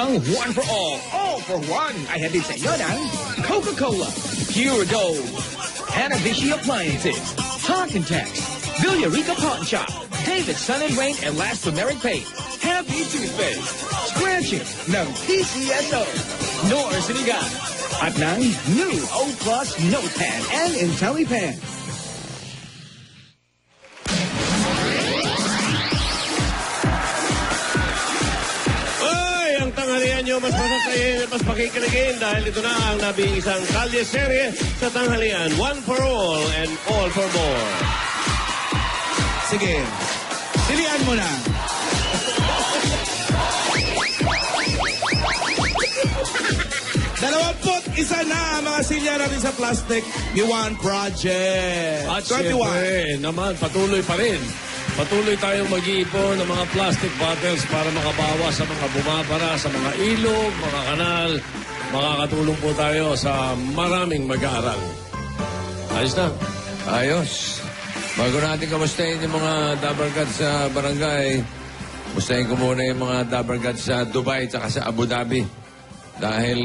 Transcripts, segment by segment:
ang One for All for One ay hatid sa inyo ng Coca-Cola, Pure Gold, Hanabishi Appliances, Talk and Text, Villarica Pawn Shop, David Sun and Rain Elastomeric Paste, Happy Toothpaste, Scratching ng PCSO, Nor Sinigang, at ng new O Plus Notepan and IntelliPen. Ang tanghalian nyo mas masasayin at mas pakikiligin dahil ito na ang nabingisang kalye serye sa tanghalian. One for all and all for more. Sige, pilihan mo na. Isa na ang mga silya natin sa plastic. The One Project. At 21. syempre naman, patuloy pa rin. Patuloy tayong mag-iipon ng mga plastic bottles para makabawas sa mga bumabara, sa mga ilog, mga kanal. Makakatulong po tayo sa maraming mag-aaral. Ayos na. Ayos. Bago natin kamustahin yung mga Dabarkad sa barangay, kamustahin ko muna yung mga Dabarkad sa Dubai at sa Abu Dhabi. Dahil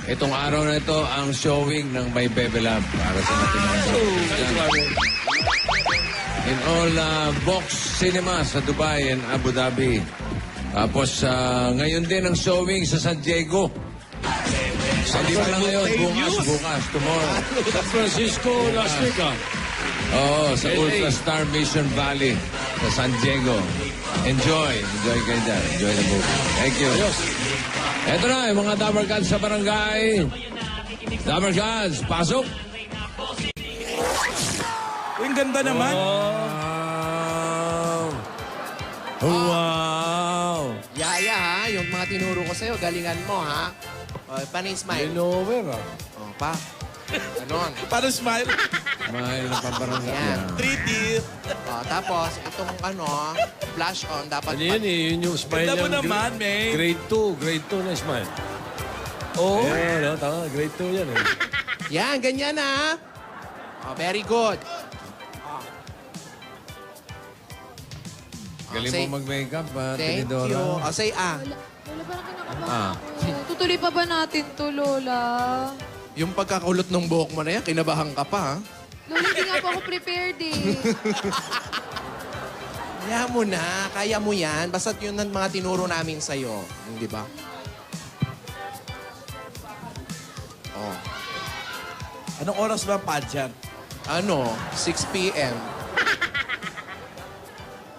itong araw na ito ang showing ng My Bebe Lab para sa natin. In all box cinema sa Dubai and Abu Dhabi. Tapos ngayon din ang showing sa San Diego. Hindi pa lang ngayon, bukas, tomorrow. San Francisco last week Oo, sa Ultra Star Mission Valley sa San Diego. Enjoy kayo dyan. Enjoy the movie. Thank you. Eto na, yung mga Dabarkads sa barangay. Dabarkads, pasok! Ang ganda naman. Wow! Yaya ha, yung mga tinuro ko sa'yo, galingan mo ha. O, paano yung smile? Over O, pa. Ganon. Para smile. Mahal na pabarangay. Yan. 3D. O, tapos, itong flash on, dapat Ano yun eh, yun yung smile Ganda mo niya. naman, May. Grade 2 na smile. Oo. No, tama, grade 2 yan eh. Yan, ganyan ha. O, very good. Galing say- mo mag-makeup, Thank Tinidora. you. O, say Lola, parang kinakabahan Ah. ako. Tutuloy pa ba natin to, Lola? Yung pagkakaulot ng buhok mo na yan, kinabahan ka pa ha. Lola, hindi nga po ako prepared eh. Kaya mo na, kaya mo yan. Basta't yun ang mga tinuro namin sa'yo. Di ba? Oh. Anong oras ba ang pageant? 6 p.m.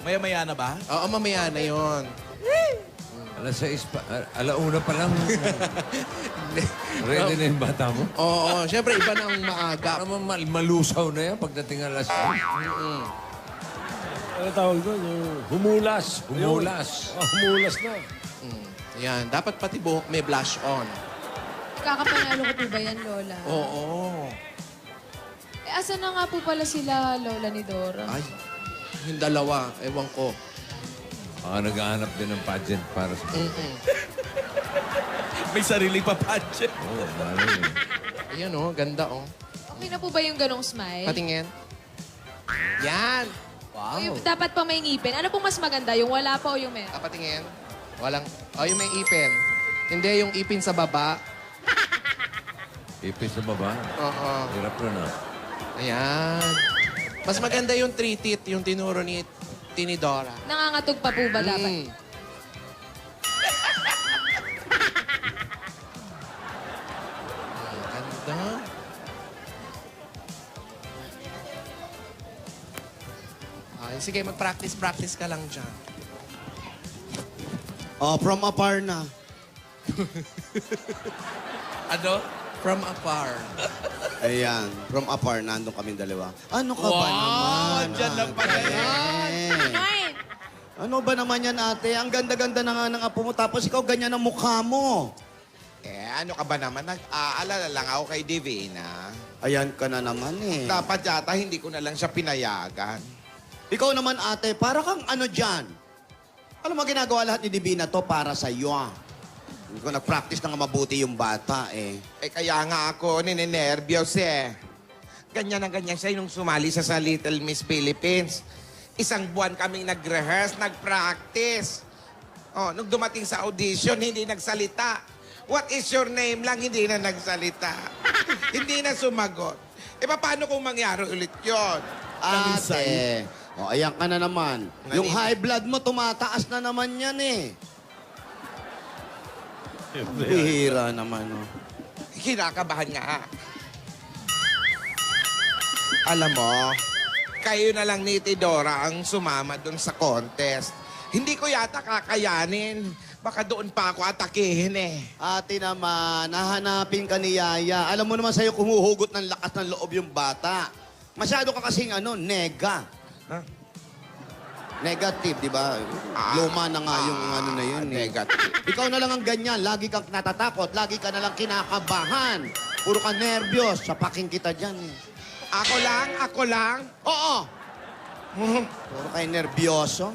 Maya-maya na ba? Oo, mamaya na yun. Alas 6 pa, alauna pa lang. Ready na yung bata mo? Oo, syempre iba na ang maaga. Para malusaw na yan pagdating alas 6. Ano tawag doon? Yung humulas. Humulas. Humulas na. Yan, dapat pati buhok may blush on. Kakapanalo ko po ba yan, Lola? Oo. Eh, asa na nga po pala sila, Lola ni Dora? Ay, yung dalawa, ewan ko. Naghahanap din ng pageant para sa... May sarili pa pageant. Oo, lalo eh. Ayan ganda Okay na po ba yung ganong smile? Patingin. Yan. Yung dapat pa may ngipin. Ano pong mas maganda? Yung wala pa o yung meron? Patingin. Walang, yung may ipin. Hindi, yung ipin sa baba. Ipis sa baba. Oo. Hirap na. Ayan. Mas maganda yung three teeth, yung tinuro ni Tinidora. Nangangatog pa po ba dapat? Ganda. Ay, sige, mag-practice ka lang dyan. From afar na. Ano? From afar. Ayan, from afar, nandun kami dalawa. Ano ka ba naman? Dyan lang pala Nine! Ano ba naman yan, ate? Ang ganda-ganda na nga ng apo mo, tapos ikaw ganyan ang mukha mo. Ano ka ba naman? Nag-aalala lang ako kay Divina. Ayan ka na naman eh. Dapat yata hindi ko na lang siya pinayagan. Ikaw naman, ate, para kang ano dyan? Alam mo, ginagawa lahat ni Divina to para sa iyo. Hindi ko nag-practice na nga mabuti yung bata eh. Kaya nga ako ninenervyos eh. Ganyan na ganyan siya nung sumali sa Little Miss Philippines. 1 buwan kaming nag-rehearse, nag-practice. Oh, nung dumating sa audition, hindi nagsalita. What is your name lang, hindi na nagsalita. Hindi na sumagot. E paano kung mangyari ulit yun? Ate, ayan ka na naman. Yung Nanini- high blood mo, tumataas na naman yan eh. Bihira naman, oh. Kinakabahan nga. Alam mo, kayo na lang ni Tidora ang sumama doon sa contest. Hindi ko yata kakayanin. Baka doon pa ako atakihin eh. Ate naman, nahanapin ka ni Yaya. Alam mo naman sa'yo, kumuhugot ng lakas ng loob yung bata. Masyado ka kasing nega. Huh? Negative, di ba? Luma na nga yung ano na yun. Negative. Ikaw na lang ang ganyan. Lagi kang natatakot. Lagi ka na lang kinakabahan. Puro ka nervyos. Sapakin kita dyan. Eh. Ako lang. Oo. Puro kayo nervyoso.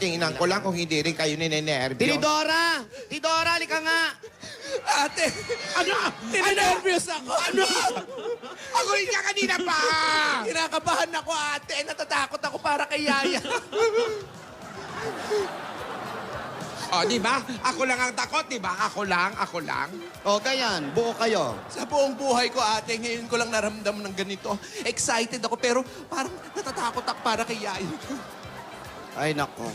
Tingnan ko lang kung hindi rin kayo ninenervyos. Tidora! Tidora, lika nga! Ate, ano? Ninenervyos ako. Ano? Ako rin ka kanina pa! Kinakabahan ako, ate. Natatakot ako para kay Yaya. O, di ba? Ako lang ang takot, di ba? Ako lang. O, ganyan. Buo kayo. Sa buong buhay ko, ate, ngayon ko lang naramdaman ng ganito. Excited ako, pero parang natatakot ako para kay Yaya. Ay, nako.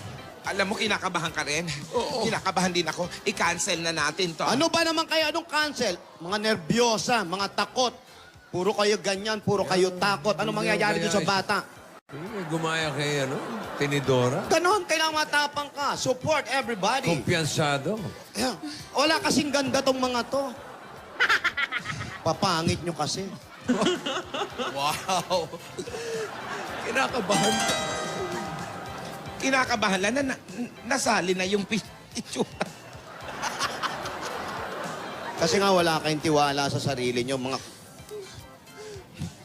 Alam mo, kinakabahan ka rin. Oo. Kinakabahan din ako. I-cancel na natin to. Ano ba naman kayo? Anong cancel? Mga nervyosa, mga takot. Puro kayo ganyan, puro kayo takot. Ano mangyayari dito sa bata? Gumaya kay, Tinidora. Ganon, kailangan matapang ka. Support everybody. Kumpiyansado. Wala kasing ganda tong mga to. Papangit nyo kasi. Wow. Kinakabahan ka. Kinakabahan lang na nasali na yung itsura. Kasi nga wala kayong tiwala sa sarili nyo, mga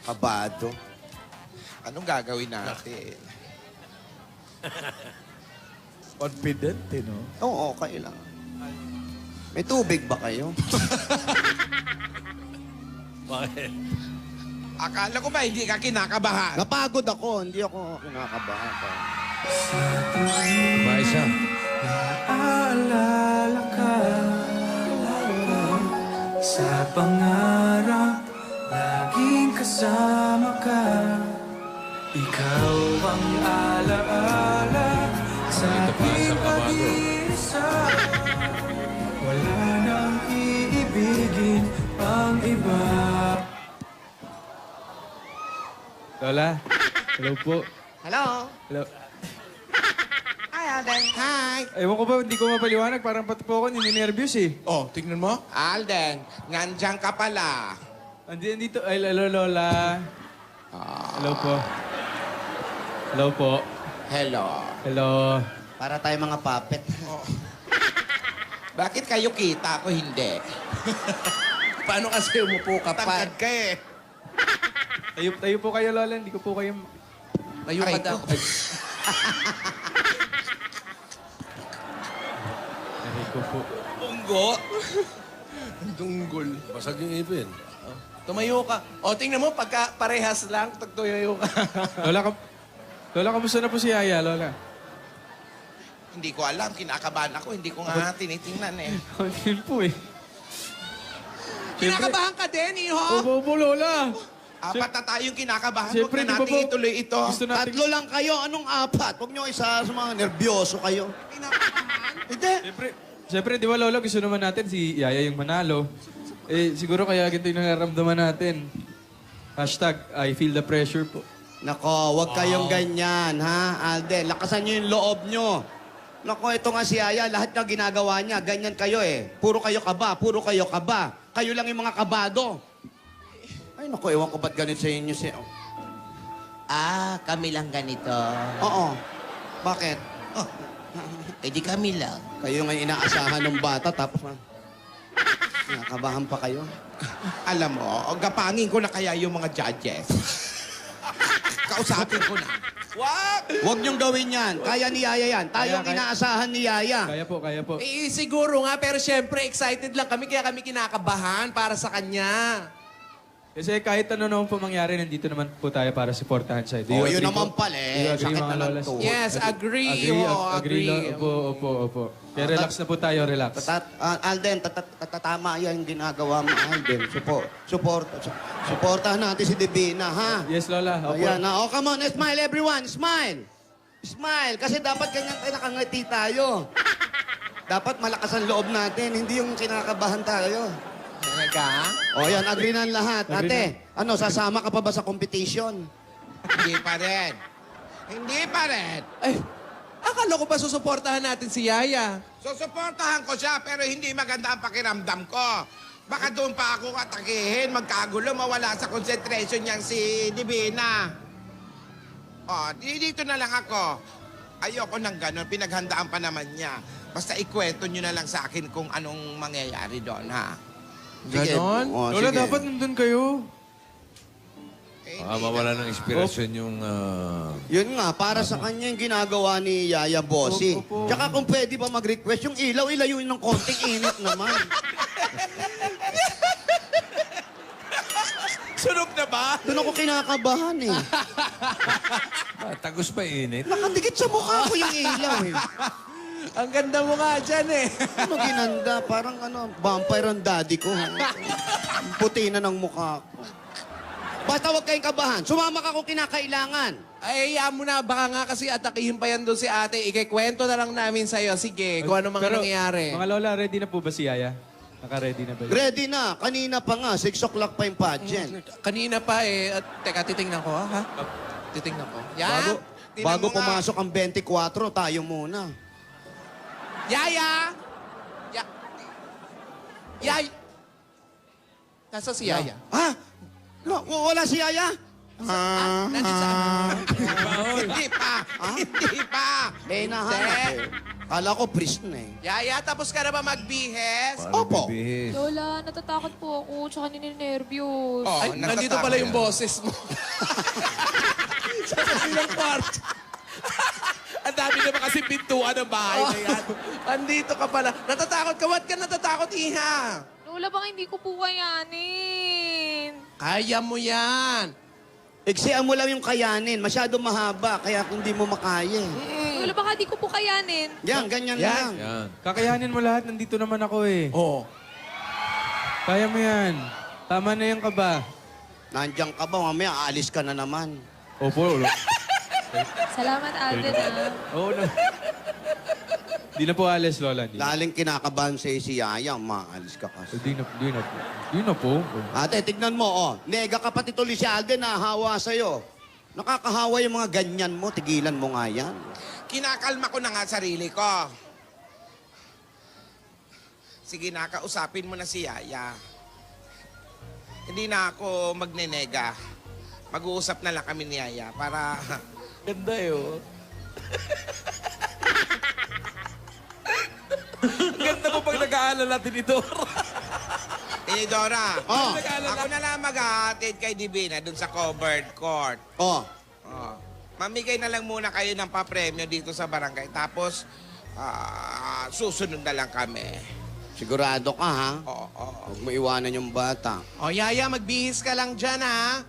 kabado. Anong gagawin natin? Confident, no? Oo, okay lang. May tubig ba kayo? Bakit? Akala ko ba hindi ka kinakabahan? Napagod ako, hindi ako kinakabahan. Ba isa? Aalala ka sa pangarap, laging kasama ka. Ikaw ang alaala sa Ito pa, aking sa kabago. pag-iisa. Wala nang iibigin ang iba. Lola, hello po. Hello? Hello. Hi, Alden. Hi. Ewan ko ba, hindi ko mapaliwanag. Parang pati po ako nininervyos eh. Oh, tignan mo. Alden, nandyan ka pala. Andito. Ay, hello, Lola. Hello po. Hello po. Hello. Hello. Para tayo mga puppet. Bakit kayo kita, ako hindi? Paano kasi umupo ka pa? Tangkad ka eh. Tayo po kayo, Lola. Hindi ko po kayo... Tayo ka Aray daw. ko. Aray ko po. Unggo. Dunggol. Basag yung ipin. Tumayo ka. O, tingnan mo, pagka parehas lang, tagtuyo ka. Lola, kamusta na po si Yaya, Lola? Hindi ko alam, kinakabahan ako. Hindi ko nga tinitingnan eh. Yun po eh. Kinakabahan ka din, iho? Opo, Lola. Apat na tayong kinakabahan. Huwag Siyempre, na di ba natin po- ituloy ito. Gusto natin... Tatlo lang kayo. Anong apat? Huwag nyo isa sa mga nervyoso kayo. Hindi. Siyempre, di ba, Lola, gusto naman natin si Yaya yung manalo. Eh, siguro kaya ganito yung nararamdaman natin. Hashtag, I feel the pressure po. Nako, wag kayong ganyan, ha? Alden, lakasan nyo yung loob nyo. Nako, ito nga si Yaya, lahat na ginagawa niya, ganyan kayo eh. Puro kayo kaba, puro kayo kaba. Kayo lang yung mga kabado. Ay, nako, ewan ko ba't ganit sa inyo si... Kami lang ganito. Oo. Bakit? Eh di kami lang. Kayo nga yung inaasahan ng bata, tapos nakabahan pa kayo. Alam mo, gapangin ko na kaya yung mga judges. Kausapin ko na. Wag! Huwag niyong gawin yan. Kaya ni Yaya yan. Tayo ang Kaya. inaasahan ni Yaya. Kaya po, kaya po. Eh, siguro nga, pero syempre, excited lang kami, kaya kami kinakabahan para sa kanya. Kasi kahit ano naman po mangyari, nandito naman po tayo para supportahan siya. Do you yun agree naman po? pala Do you eh. agree, Sakit mga na ng lolas? tuhod. Yes, agree. Agree. Opo. Relax na po tayo, relax. Alden, tatama yan yung ginagawa mo, Alden. Supportahan natin si Divina, ha? Yes, Lola. Opo. Ayan na. Oh, come on. Smile, everyone. Smile. Smile. Kasi dapat ganyan tayo nakangiti tayo. Dapat malakas ang loob natin. Hindi yung kinakabahan tayo. Talaga? O yan, agree na ang lahat. Agree Ate, ano, sasama ka pa ba sa competition? Hindi pa rin. Hindi pa rin. Ay, akala ko pa susuportahan natin si Yaya. Susuportahan ko siya pero hindi maganda ang pakiramdam ko. Baka doon pa ako atakihin, magkagulo, mawala sa concentration niyang si Divina. Dito na lang ako. Ayoko nang ganun, pinaghandaan pa naman niya. Basta ikwento niyo na lang sa akin kung anong mangyayari doon, ha? Ganon? Oh, Lola, sige. dapat nandun kayo. Mawala ng inspirasyon yung... Yun nga, para sa kanya yung ginagawa ni Yaya Bossy. Opo. Tsaka kung pwede ba mag-request, yung ilaw, ilayuin ng konting init naman. Sunog na ba? Doon ako kinakabahan eh. tagos pa init. Nakadikit sa mukha ko yung ilaw eh. Ang ganda mo nga dyan eh. Ano ginanda? Parang ano, vampire ang daddy ko. Ang puti na ng mukha ko. Basta huwag kayong kabahan. Sumama ka kung kinakailangan. Ay, hayaan mo na. Baka nga kasi atakihin pa yan doon si ate. Ikikwento na lang namin sa'yo. Sige, kung ano mga nangyayari. Mga Lola, ready na po ba si Yaya? Naka-ready na ba? Ready na. Kanina pa nga. 6 o'clock pa yung pageant. Kanina pa eh. Teka, titingnan ko ha? Titingnan ko. Yan. Bago pumasok ang 24, tayo muna. Yaya! Yaya! Nasa si Yaya? Ha? No, wala si Yaya? Nandito sa... Hindi pa! Hindi pa! Eh, nahanap eh. Kala ko priest na eh. Yaya, tapos ka na ba magbihes? Opo. Lola, natatakot po ako, tsaka nininervyos. Ay, nandito pala yung boses mo. Sa kasilang kwarto. Ang dami naman kasi pintuan ng bahay na yan. Andito ka pala. Natatakot ka? Ba't ka natatakot, Iha? Lola, baka hindi ko po kayanin. Kaya mo yan. Iksian mo lang yung kayanin. Masyado mahaba, kaya hindi mo makaya. Lola, baka di ko po kayanin. Yan, ganyan Yan. lang. Kakayanin mo lahat, nandito naman ako eh. Oo. Kaya mo yan. Tama na yung kaba. Nandiyan ka ba? Mamaya aalis ka na naman. Opo, Lola. Salamat, Alden, Oo na. Di na po alis, Lola. Di na. Laling kinakabahan sa'yo si Yaya, maalis ka kasi. Di na po. Ate, tignan mo, oh. Nega ka pati tuloy si Alden, nahahawa sa'yo. Nakakahawa yung mga ganyan mo, tigilan mo nga yan. Kinakalma ko na nga sarili ko. Sige na, kausapin mo na si Yaya. Hindi na ako magnenega. Mag-uusap na lang kami ni Yaya para... Ganda yun. Ganda mo pag nag-aalala, Tinidora. Tinidora, Oh. ako na lang mag-ahatid kay Divina dun sa covered court. Oh, Mamigay na lang muna kayo ng papremyo dito sa barangay. Tapos, susunod na lang kami. sigurado ka, ha? Oo. Huwag mo iwanan yung bata. O, Yaya, magbihis ka lang dyan, ha?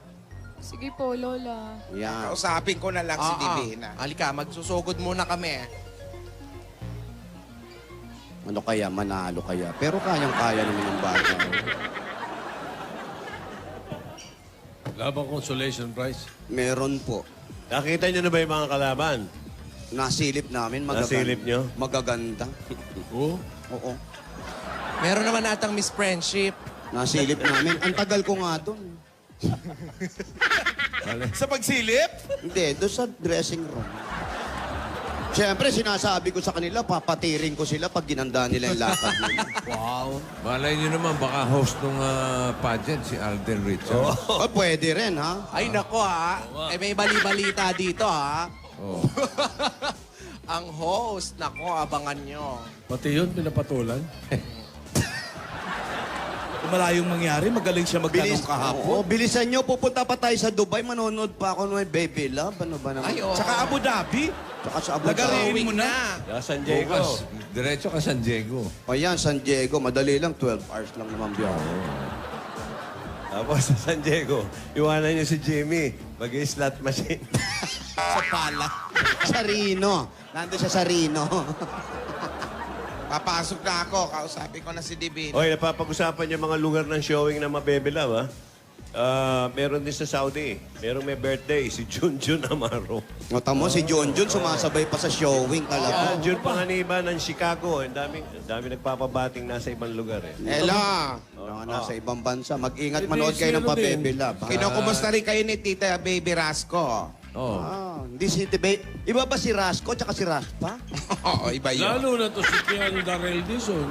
Sige po, Lola. Yan. Kausapin ko na lang si Oo. Divina. Halika, magsusugod muna kami. Ano kaya, manalo kaya. Pero kayang-kaya naman yung bata. Wala bang consolation prize? Meron po. Nakita niyo na ba yung mga kalaban? Nasilip namin, magaganda. Nasilip nyo? Magaganda. Oo. Oo. Meron naman natang Miss Friendship. Nasilip namin. Ang tagal ko nga doon. Sa pagsilip? Hindi, doon sa dressing room. Siyempre, sinasabi ko sa kanila, papatiring ko sila pag ginanda nila yung lakad nila. Wow. Malay nyo naman, baka host ng pageant si Alden Richards. Oh, pwede rin, ha? Ay, nako, ha? Eh, may bali-balita dito, ha? Oh. Ang host, nako, abangan nyo. Pati yun, pinapatulan. Malayong mangyari, magaling siya magtanong kahapon. Oo, bilisan nyo. Pupunta pa tayo sa Dubai. Manonood pa ako ng Baby Love. Ano ba naman? Ay, oo. Tsaka Abu Dhabi. Tsaka sa Abu Dhabi. Lagarin mo na. San Diego. Bukas, diretso ka San Diego. O yan, San Diego. Madali lang. 12 hours lang naman biyahe. Tapos sa San Diego, iwanan niyo si Jimmy. Mag-slot machine. Sa pala. Sa Rino. Nandun siya sa Rino. Papasok na ako. Kausapin ko na si Divine. Oy, napapag-usapan yung mga lugar ng showing na mabebilaw, ha? Meron din sa Saudi. Merong may birthday, si Junjun Amaro. Ngota mo, si Junjun sumasabay pa sa showing talaga. Jun Panganiban ng Chicago. Ang dami nagpapabating nasa ibang lugar, eh. Ella. Nasa ibang bansa. Mag-ingat manood kayo ng pabebila. Kinukumusta rin kayo ni Tita Baby Rasco. Hindi si Tibe. Iba ba si Rasco tsaka si Raspa? Oo, iba yun. Lalo na to si Kian Darrell Dizon.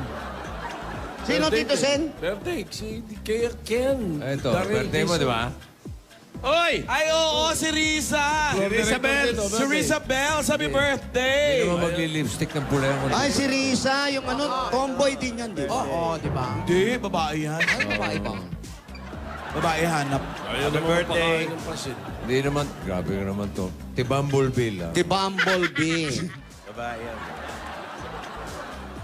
Sino, Tito Sen? Birthday, si Kian. Ito, Darrell birthday mo, Dizon. di ba? Oy! Ay, oo, si Risa! Si Risa Bell! Si Risa Bell, sabi birthday! Hindi naman magli-lipstick ng pula yung Ay, si Risa. Yung tomboy din yan, di ba? Oo, di ba? Hindi, babae yan. Ay, babae ba? Babae hanap. Ayaw naman birthday. mapakain ng pasin. Hindi naman, grabe ka naman to. Tibambulbil, ah. Si Bumblebee. Babae yan.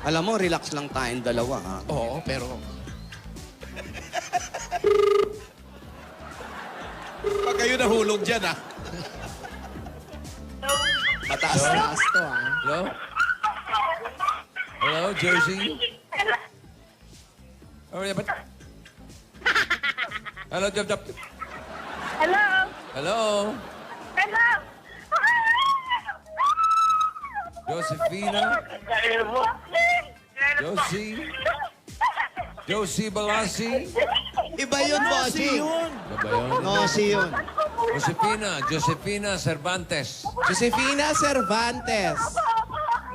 Alam mo, relax lang tayong dalawa, ha? Oo, pero... Pag kayo nahulog dyan, ah. Mataas-taas to, ah. Hello? Hello, Josie? Oh, yeah, but... Hello, Jop Jop. Hello? Hello? Hello? Josephina? Josie Balasi? Iba yun, bossy. Ano ba yun? No, si yun. Josephina Cervantes. Josefina Cervantes.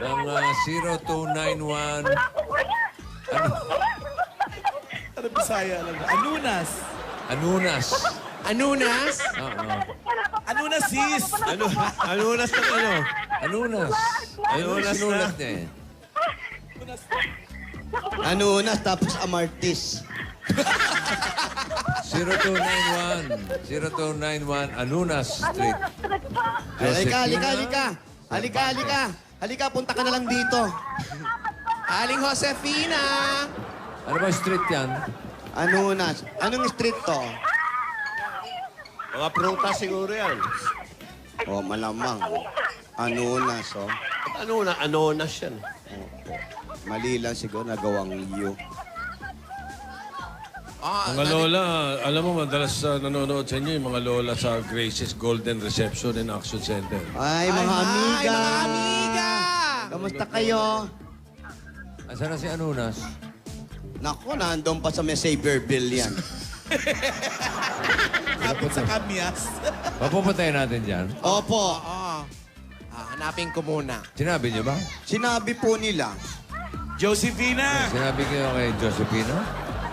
Ng 0291... Ano Bisaya lang? Anunas. Anunas. Anunas? Oo. Anunas sis. Anunas na ano? Anunas. Anunas sinulat niya eh. Anunas, tapos Amartis. 0291 Anunas Street. Halika, punta ka na lang dito. Aling Josefina! Ano ba street yan? Anunas. Anong street to? Mga prutas siguro yan. Oh, malamang. Anunas, oh. Anonas yan. Mali lang siguro, nagawang U. Mga lola, alam mo, madalas nanonood sa inyo yung mga lola sa Grace's Golden Reception and Action Center. Ay, mga amiga! Mga amiga! Kamusta kayo? Asan na si Anunas? Naku, nandun pa sa may Saberville yan. Kapit sa kamyas. Papapatayin natin dyan. Opo. Hanapin ko muna. Sinabi niyo ba? Sinabi po nila. Josephina! Sinabi kayo kay Josephina?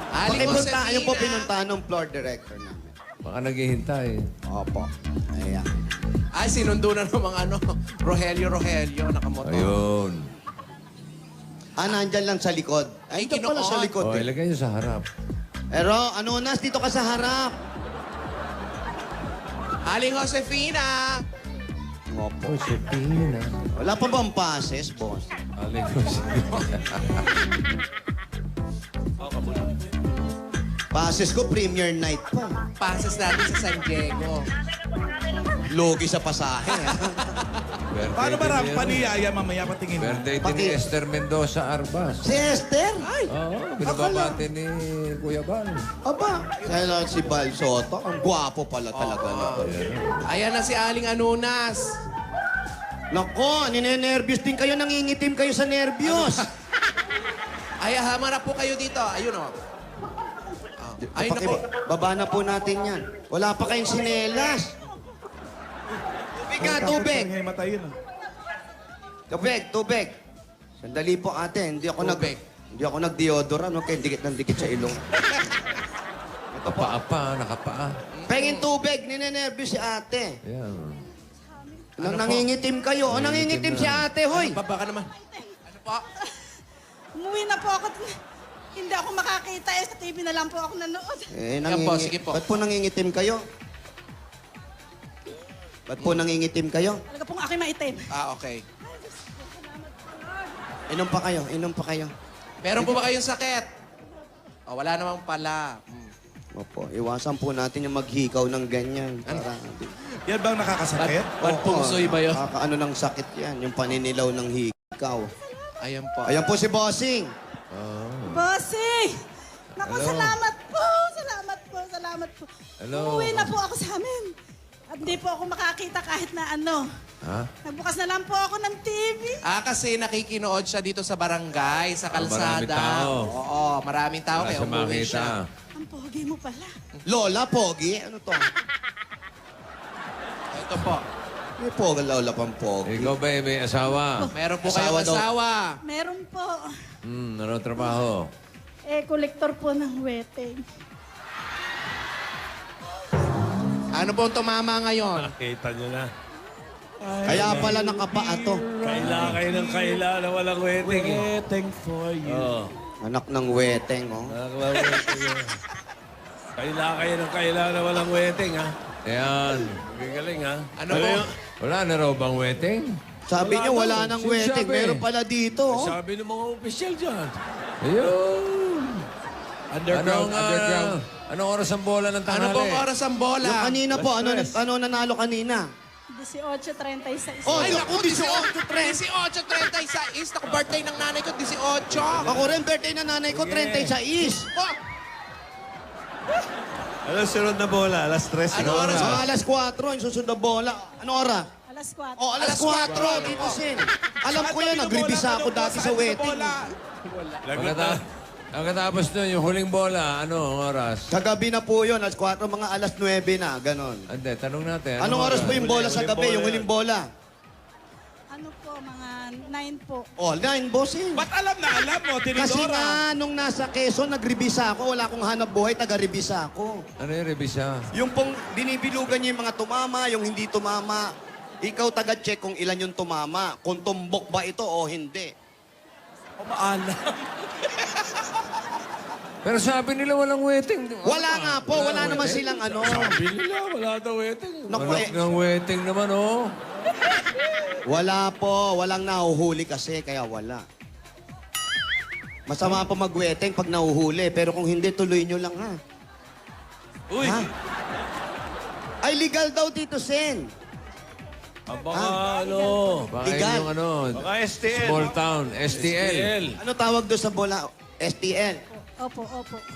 Aling Pakipunta, Josefina! ayun po pinuntahan ng floor director namin. Baka naghihintay. Opo. Ayan. Ay, sinundo na ng mga Rogelio, nakamotor. Ayun. Nandyan lang sa likod. Ay, ito pala sa likod. O, ilagay niyo sa harap. Pero, Anunas, dito ka sa harap. Aling Josefina! Opo. Josephina. Wala pa bang passes, boss? Aling Josephina. Passes ko, premiere night pa. Passes natin sa San Diego. Logi sa pasahe. Paano ba rampa ni Yaya mamaya patingin mo? Birthday din ni Esther Mendoza Arbas. Si Esther? Ay, Oo, binababati ni Kuya Bal. aba. Kaya si Bal Soto, ang gwapo pala talaga nito. Ayan na si Aling Anunas. Nako, ninenervyos din kayo, nangingitim kayo sa nervyos. Ay, hamarap po kayo dito. Ayun o. Ayun na po. Baba na po natin yan. Wala pa kayong sinelas. Tubig ka, tubig. Matayin. Tubig. Sandali po ate, hindi ako nag-deodorant, okay? Dikit ng dikit sa ilong. Nakapaa. Pengin tubig, ninenervyos si ate. Ayan. Nangingitim kayo. O, nangingitim si ate, hoy. Baba ka naman. Ano po? Umuwi na po ako. Hindi ako makakita eh. Sa TV na lang po ako nanood. Yan po, sige po. Ba't po nangingitim kayo? Talaga pong aking maitim. Okay. Inom pa kayo. Meron po ba kayong sakit? Oh, wala namang pala. Opo, iwasan po natin yung maghikaw ng ganyan. Para, Yan bang nakakasakit? Panpungsoy ba yun? Ano ng sakit yan, yung paninilaw ng hikaw. Ayan po. Ayan po si Bossing. Bossing! Naku, Hello. salamat po! Salamat po. Hello. Umuwi na po ako sa amin. At hindi po ako makakita kahit na ano. Ha? Nagbukas na lang po ako ng TV. Kasi nakikinood siya dito sa barangay, sa kalsada. maraming tao. Oo, maraming tao. Wala Kaya siya umuwi makita. siya. Ang pogi mo pala. Lola, Pogi? Ano to? Ito po. May Pogi, Lola pang Pogi. Ikaw ba may asawa? Meron po Asawa kayong daw. asawa. Meron po. Ano trabaho? Kolektor po ng weteng. Ano pong tumama ngayon? Nakita nyo na. Kaya pala nakapaa to. Kaila kayo ng kaila na walang wedding eh. Waiting for you. Oo. Anak ng weteng, oh. Kaila kayo ng kaila na walang wedding ha. Ayan. Galing ha. Ano po? Wala na raw bang wedding? Sabi niyo, wala nang Sino weteng. sabi? Meron pala dito, oh. Sabi ng mga opisyal dyan. Ayun. Underground, underground. Anong oras ang bola ng Ano tanghali? pong oras ang bola? Yung kanina po, ano nanalo kanina? 18:36. Oh, Ay, naku, 18:36. 18:36. Naku, birthday ng nanay ko, 18. Ako rin, birthday na nanay ko, 36. Oh, Ano sunod na bola? Alas 3. Ano oras? Mga alas 4, yung susunod na bola. Ano oras? Alas 4. Oh, alas 4, dito sin. Alam ko yan, nagribisa ako dati sa wedding. Pagkatapos nun, yung huling bola, ano ang oras? Kagabi na po yun, alas 4, mga alas 9 na, ganon. Hindi, tanong natin. Anong oras po yung bola sa huling gabi, bola yung huling bola? Ano po, mga 9 po. Oh, 9, bossing. Ba't alam mo, Tinidora? Kasi nga, nung nasa Quezon, nagribisa ako. Wala akong hanap buhay, taga-ribisa ako. Ano yung revisa? Yung pong binibilugan niya yung mga tumama, yung hindi tumama. Ikaw taga-check kung ilan yung tumama. Kung tumbok ba ito o hindi. Maalam. Pero sabi nila walang wedding. Wala nga po, wala naman silang ano. Sabi nila, wala daw wedding. Naku, Walang ng wedding naman, oh. wala po, walang nahuhuli kasi, kaya wala. Masama po mag-weteng pag nahuhuli, pero kung hindi, tuloy nyo lang ha. Uy, Ha? Ay, legal daw dito, Sen. Baka ano, Baka Legal. yun yung ano, Baka STL. small town, STL. Ano tawag doon sa bola? STL. Opo.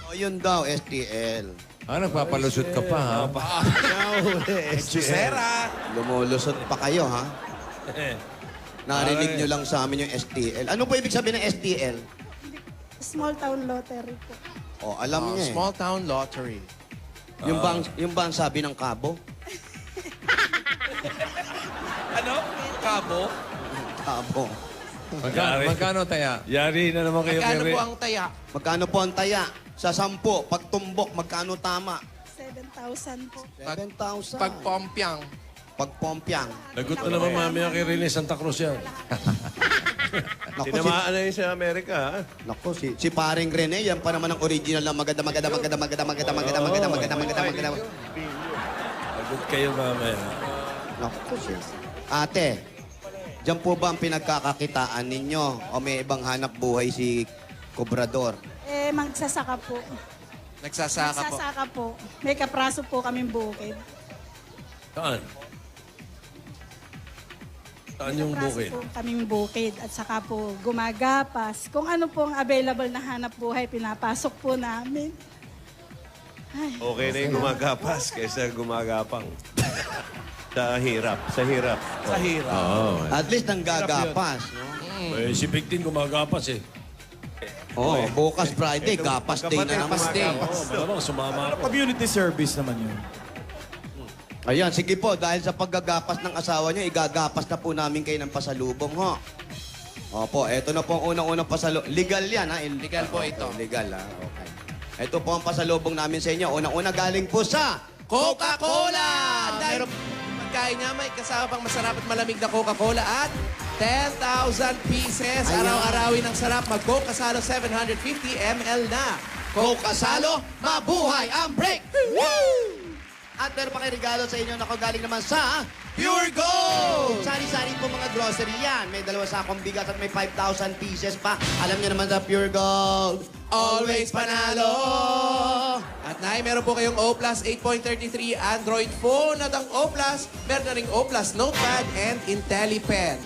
O, yun daw, STL. Nagpapalusot ka pa, ha? Susera. Lumulusot pa kayo, ha? Narinig nyo lang sa amin yung STL. Ano po ibig sabihin ng STL? Small town lottery po. O, alam niya eh. Small town lottery. Yung bang sabi ng kabo? ano? Kabo? Kabo. Magkano taya? yari na naman kayo. Magkano Kere. po ang taya? Magkano po ang taya? Sa 10, pag tumbok, magkano tama? 7,000 po. 7,000. Pag pompyang. Pag pompyang. Lagot na naman mamaya kay Rene Santa Cruz yan. Naku, Tinamaan na yun sa Amerika, ha? Naku, si paring Rene, yan pa naman ang original na maganda. Lagot kayo mamaya. Naku, siya. Ate, diyan po ba ang pinagkakakitaan ninyo? O may ibang hanap buhay si Kobrador? Magsasaka po. Nagsasaka po. May kapraso po kaming bukid. Saan? Saan yung Kapraso bukid? po kaming bukid at saka po gumagapas. Kung ano pong available na hanap buhay, pinapasok po namin. Okay na yung gumagapas kaysa gumagapang. Sa hirap. Sa hirap. Sa hirap. Oo. At least nang gagapas. No? Eh, si Victin gumagapas eh. Oh, bukas Friday, gapas day na naman. Malamang sumama ako. Community service naman yun. Ayan, sige po, dahil sa paggagapas ng asawa niya, igagapas na po namin kayo ng pasalubong, ho. Opo, eto na po ang unang-unang pasalubong. Legal yan, ha? Legal po ito. Legal, ha? Okay. Ito po ang pasalubong namin sa inyo. Unang-una galing po sa Coca-Cola! Dahil pagkain niya may kasama pang masarap at malamig na Coca-Cola at 10,000 pieces. Ayan. Araw-arawin ng sarap. Mag-Coke Kasalo 750 ml na. Coke Kasalo, mabuhay ang break! At meron pa kayo regalo sa inyo na galing naman sa Pure Gold! Sari-sari po mga grocery yan. May 2 sakong bigas at may 5,000 pieces pa. Alam niyo naman sa Pure Gold. Always panalo! At Nay, meron po kayong O Plus 8.33 Android phone at ang O Plus, meron na ring O Plus Notepad and IntelliPen.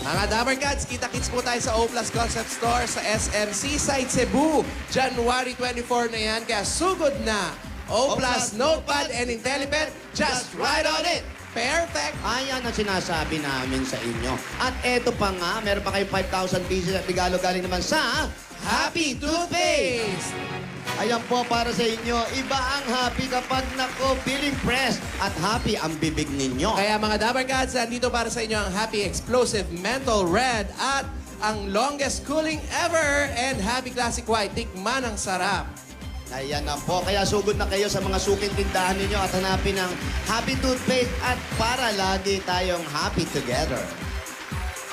Mga Dabber Cats, kita-kits po tayo sa O Plus Concept Store sa SMC Site Cebu. January 24 na yan, kaya sugod na. O Plus Notepad and IntelliPen, just ride on it! Perfect! Ayan ang sinasabi namin sa inyo. At eto pa nga, meron pa kayong 5,000 pieces at regalo galing naman sa Happy Toothpaste! Ayan po para sa inyo. Iba ang happy kapag nako feeling pressed at happy ang bibig ninyo. Kaya mga Dabber Cats, nandito para sa inyo ang Happy Explosive Menthol Red at ang longest cooling ever and Happy Classic White. Tikman ang sarap. Ayan na po. Kaya sugod na kayo sa mga suking tindahan ninyo at hanapin ang Happy Toothpaste at para lagi tayong happy together.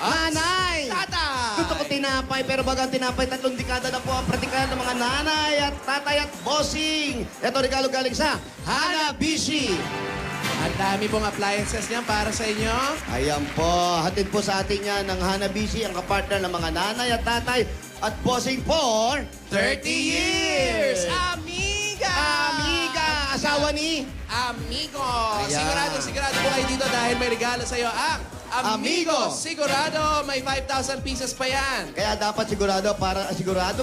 Nanay! Tatay! Gusto ko tinapay, pero bagang tinapay, 3 dekada na po ang pratikal ng mga nanay at tatay at bossing. Ito regalo galing sa Hanabishi. Ang dami pong appliances niyan para sa inyo. Ayan po. Hatid po sa atin yan ng Hanabishi, ang kapartner ng mga nanay at tatay at bossing for 30 years! Amiga! Amiga! Asawa ni Amigo! Ayan. Sigurado po kayo dito dahil may regalo sa iyo ang Amigo! Sigurado, may 5,000 pieces pa yan. Kaya dapat sigurado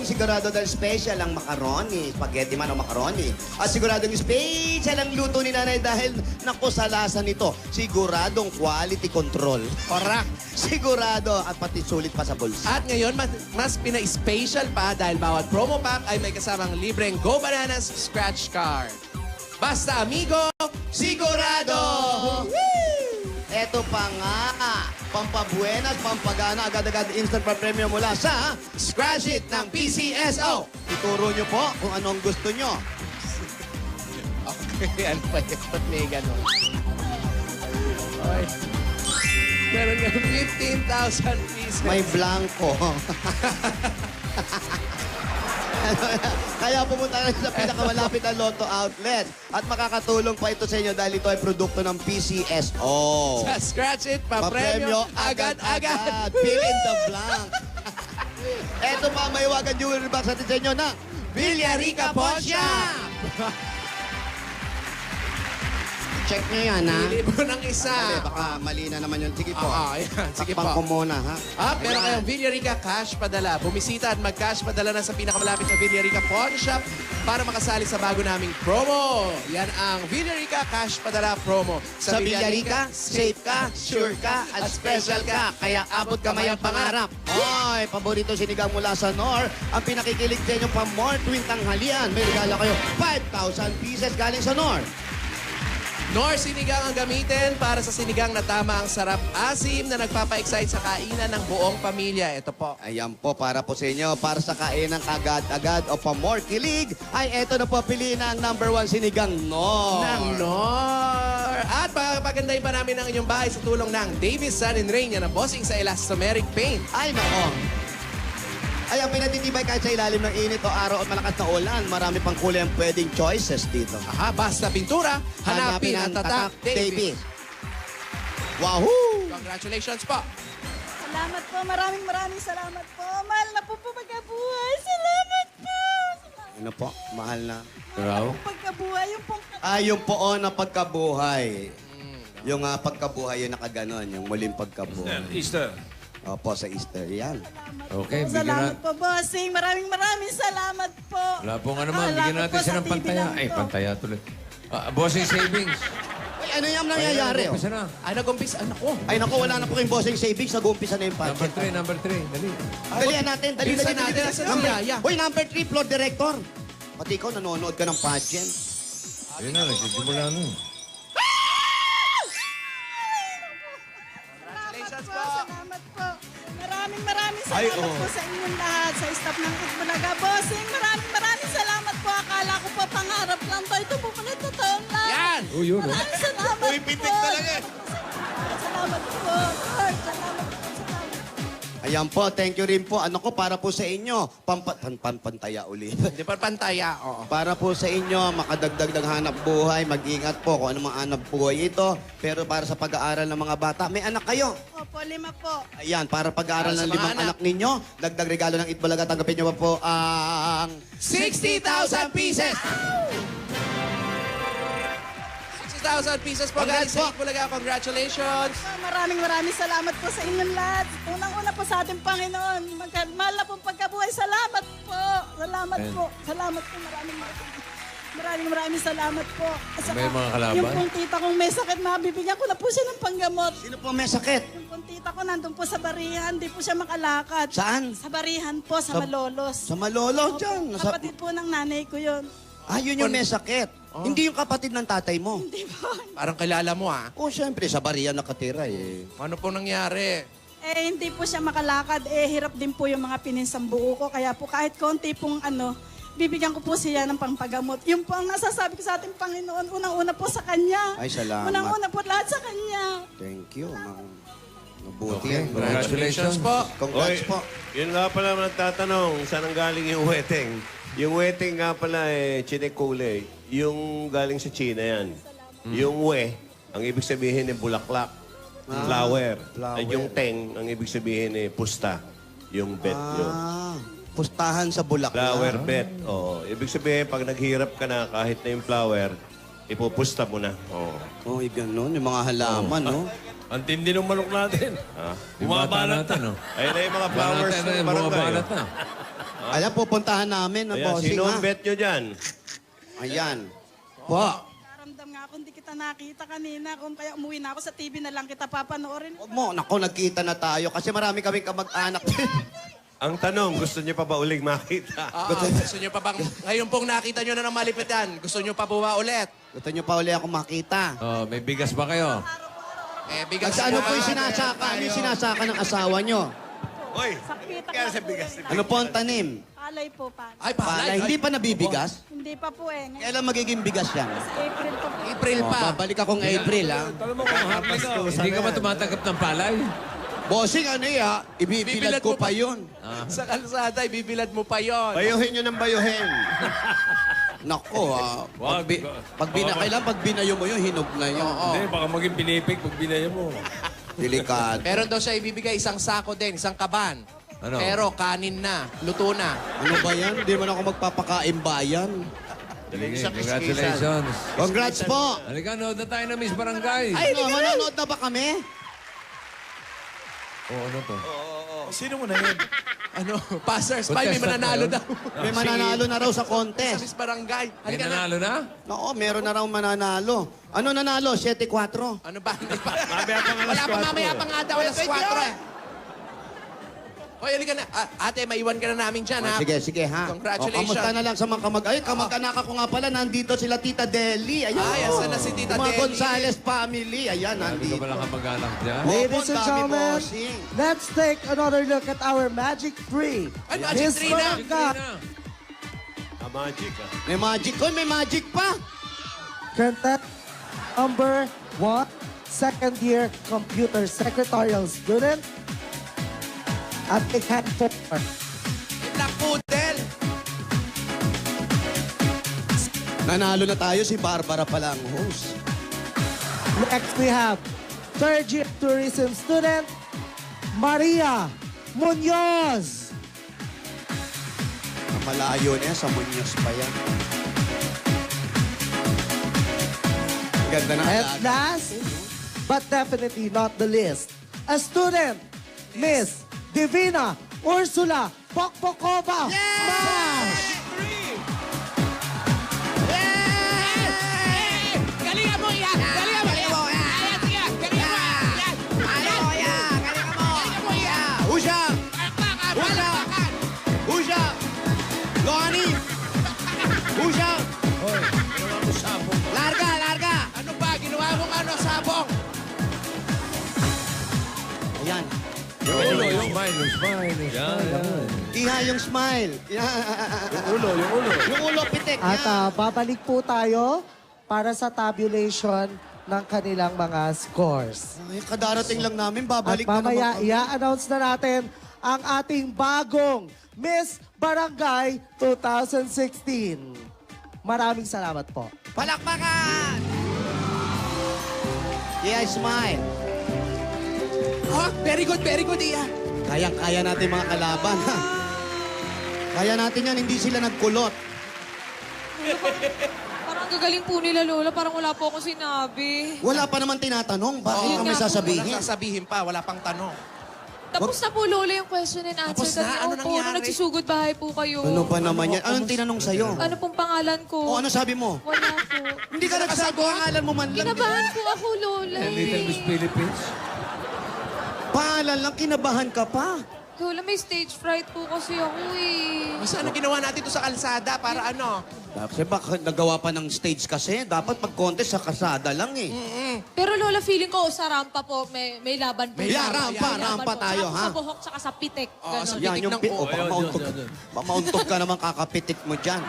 sigurado dahil special ang macaroni, spaghetti man o macaroni. At siguradong special ang luto ni nanay dahil naku sa lasa nito, siguradong quality control. Correct. Sigurado at pati sulit pa sa bulsa. At ngayon, mas pina-special pa dahil bawat promo pack ay may kasamang libreng Go Bananas scratch card. Basta Amigo, sigurado! Eto pa nga, pampabuenas, pampagana, agad-agad instant pa-premium mula sa Scratch It ng PCSO. Ituro nyo po kung anong gusto nyo. Okay, ano pa yun? Ba't may gano'n? Okay. Meron nga 15,000 pieces. May blanco. Kaya pumunta kayo sa pinakamalapit na Lotto outlet. At makakatulong pa ito sa inyo dahil ito ay produkto ng PCSO. Sa Scratch It, pa-premyo, agad-agad. Fill in the blank. Eto pa, may wagan jewelry box natin sa inyo na Villarica Pawn Shop. Check nyo yan, ha? Pili mo ng isa. Sandali, baka mali na naman yun. Sige po. Ayan. Sige po. Takpan ko muna, ha? Meron kayong Villarica Cash Padala. Bumisita at mag-cash padala na sa pinakamalapit na Villarica Pawn Shop para makasali sa bago naming promo. Yan ang Villarica Cash Padala promo. Sa Villarica, safe ka, sure ka, at special ka. Kaya abot kamay ang pangarap. Ay, paborito sinigang mula sa NOR. Ang pinakikilig sa inyo pa more tuwing tanghalian. May regalo kayo 5,000 pieces galing sa NOR. Nor sinigang ang gamitin para sa sinigang na tama ang sarap asim na nagpapa-excite sa kainan ng buong pamilya. Ito po. Ayan po, para po sa inyo. Para sa kainan agad-agad o pa more kilig, ay eto na po, piliin na ang #1 sinigang NOR. Ng NOR. At papagandahin pa namin ang inyong bahay sa tulong ng Davis Sun and Rain. Yan ang bossing sa elastomeric paint. Ay, nako. Ay, ang pinatitibay kahit sa ilalim ng init o araw at malakas na ulan. Marami pang kulay ang pwedeng choices dito. Aha, basta pintura, hanapin ang tatak Davis. Wahoo! Congratulations po. Salamat po. Maraming salamat po. Mahal na po pagkabuhay. Salamat po. Ano po? Mahal na. Pagkabuhay. Yung pong... Yung poon na pagkabuhay. Yung pagkabuhay, yung nakaganon. Yung muling pagkabuhay. Easter. Opo, sa Easter. Yan. Okay, Salamat po, bossing. Maraming salamat po. Wala pong ano man, bigyan natin siya ng pantaya. Ay, pantaya tuloy. Bossing savings. Ay, ano yung nangyayari? Umpisa na. Ay, nag-umpisa. Ako. Ay, naku, wala na po kayong bossing savings. Nag-uumpisa na yung budget. Number 3. Dali. Dalihan natin. Bilisan natin. Asan si Yaya? Uy, number 3, floor director. Pati ikaw, nanonood ka ng pageant. Yun na, nagsisimula na. Congratulations po. Salamat po. Maraming salamat po sa inyong lahat, sa staff ng Itbulaga. Bossing, maraming salamat po. Akala ko po pangarap lang to. Ito po pala totoo lang. Yan! Yun, Maraming salamat po. Uy, pitik talaga eh. Salamat po. Lord, salamat po. Ayan po, thank you rin po. Ano ko, para po sa inyo, pantaya ulit. Hindi pa pantaya, oo. Para po sa inyo, makadagdag ng hanap buhay, mag-ingat po kung ano mga hanap buhay ito. Pero para sa pag-aaral ng mga bata, may anak kayo. Opo, 5 po. Ayan, para pag-aaral Para sa ng mga 5 anak ninyo, dagdag regalo ng Itbulaga, tanggapin nyo pa po ang 60,000 pieces! 60,000 pieces po, guys. Sa Itbulaga, congratulations! Maraming salamat po sa inyong lahat. Unang-una po sa ating Panginoon. Mahal na pong pagkabuhay. Salamat po. Salamat po. Salamat po. Maraming salamat po. At saka, May mga kalaban? yung pong tita kong may sakit, mabibigyan ko na po siya ng panggamot. Sino po may sakit? Yung pong tita ko nandun po sa barihan, di po siya makalakad. Saan? Sa barihan po, sa Malolos. Sa Malolo, Opo, dyan. Sa... kapatid po ng nanay ko yun. Ah, yun yung may sakit. Hindi yung kapatid ng tatay mo. Hindi po. Parang kilala mo, ah. Oh, syempre, sa bariya nakatira eh. Ano po nangyari? Hindi po siya makalakad. Hirap din po yung mga pininsang buo ko. Kaya po kahit konti pong bibigyan ko po siya ng pangpagamot. Yung po ang nasasabi ko sa ating Panginoon, unang-una po sa Kanya. Ay, salamat. Unang-una po lahat sa Kanya. Thank you. Mabuti. Okay, congratulations po. Congrats po. Yun nga pala nagtatanong, saan ang galing yung wedding? Yung wedding nga pala chinekule. Yung galing sa China yan. Yung ang ibig sabihin bulaklak. Flower. At yung teng, ang ibig sabihin pusta. Yung bet nyo. Pustahan sa bulaklak. Flower bet. Oh, ibig sabihin, pag naghirap ka na, kahit na yung flower, ipupusta mo na. Oh, ganun. Yung mga halaman, no? Ang tindi ng manok natin. Bumabalat na. Ayun na yung mga flowers ng barangay. Bumabalat na. Ayan, pupuntahan namin ang Ayan, bossing, sino ang ha? bet nyo dyan? Ayan. Po. Naramdam nga ako, hindi kita nakita kanina. Kung kaya umuwi na ako sa TV na lang kita papanoorin. Huwag mo, nako, nagkita na tayo kasi marami kaming kamag-anak. Ang tanong, gusto niyo pa ba uling makita? Gusto nyo pa bang, ngayon pong nakita nyo na ng malipitan, gusto nyo pa buwa ulit? Gusto nyo pa uli ako makita. Oh, may bigas ba kayo? Bigas Kasi ano po yung sinasaka? Ano yung sinasaka ng asawa nyo? Hoy, Kaya sa bigas. Ano po ang tanim? Palay po, palay. Ay, Palay. Hindi pa nabibigas? Hindi pa po Ngayon, Kailan magiging bigas yan? sa April pa po. April Oh, pa. babalik akong April, ha? Hindi ka ba tumatanggap ng palay? Bossing, ano ibibilad ko pa yun. Sa kalsada, ibibilad mo pa yon. bayuhin nyo ng bayuhin. Nako, kailan pag binayo mo yun, hinog na yun. Hindi, baka maging pinipig pag binaya mo. Delikado. Meron daw siya ibibigay isang sako din, isang kaban. Ano? Pero kanin na, luto na. Ano ba yan? Hindi man ako magpapakain bayan. Congratulations. Congrats po! Halika, nood na tayo na Miss Barangay. Ay, manonood na ba kami? Oo, ano to? Sino mo na yun? Ano? Passers by, may Contestant mananalo ba yun? daw. May mananalo na raw sa Sa contest. Miss Barangay. May Halika na. nanalo na? Oo, meron na raw mananalo. Ano nanalo? 7-4. Ano ba? Hindi pa. Mamaya pang alas Wala pa, 4. mamaya pa nga daw, alas 4. Hoy, halika na. Ate, maiwan ka na namin dyan, ha? Sige, ha? Congratulations. Kamusta na lang sa mga kamag-anak ko nga pala, nandito sila Tita Deli. Ayan. Ay, asan na si Tita Mga Deli? Gonzales family. Ayan, Sabi nandito. ko pala kamag-anak dyan. Ladies and Dami, gentlemen, bossing. let's take another look at our Magic 3. Ay, Magic 3 na. Magic, May magic ko, may magic pa. Contestant number 1, second year computer secretarial student. At take hand 4. Black Poodle. Nanalo na tayo, si Barbara pala ang host. Next we have third year tourism student, Maria Munoz. Malayo na yan, sa Muñoz pa yan. Ganda na And alaga. last, but definitely not the least, a student, Miss Divina Ursula Pokpokova. Smash! Galingan mo yan! Galingan mo yan! Ayan, sige! Galingan mo yan! Galingan mo yan! Usha! Palakpakan! Usha! Palakpakan! Usha! Lonnie! Usha! Larga! Ano ba? Ginawa mong sabong? Ayan. Yung smile. Iha yung smile. Yung ulo, pitik. At Yan. babalik po tayo para sa tabulation ng kanilang mga scores. Ay, kadarating lang namin, At babalik na mamaya, naman kami. i-announce na natin ang ating bagong Miss Barangay 2016. Maraming salamat po. Palakpakan! Yeah, smile. Oh, very good, Iya. Kayang-kaya natin mga kalaban, ha? Kaya natin yan, hindi sila nagkulot. Parang gagaling po nila, Lola. Parang wala po akong sinabi. Wala pa naman tinatanong. Bakit Yun kami nga po. sasabihin? Walang sasabihin pa, wala pang tanong. Tapos na po, Lola, yung question and answer. Tapos na? Ano Opo, nangyari? nung nagsusugod bahay po kayo. Ano pa naman yan? Anong tinanong sa'yo? Ano pong pangalan ko? O ano sabi mo? Wala po. Hindi ka nagsabi ang ngalan mo man lang. Kinabahan po ako, Lola. Little Miss Philippines. Pangalan lang, kinabahan ka pa. Lola, may stage fright po kasi ako eh. Mas ano ginawa natin ito sa kalsada para ano? Kasi baka nagawa pa ng stage kasi. Dapat pag-contest sa kasada lang eh. Pero Lola, feeling ko sa rampa po, may laban po. Yeah, rampa tayo, ha? Sa buhok, tsaka sa pitik. Ganon. Yan yung mauntog ka naman kakapitik mo dyan.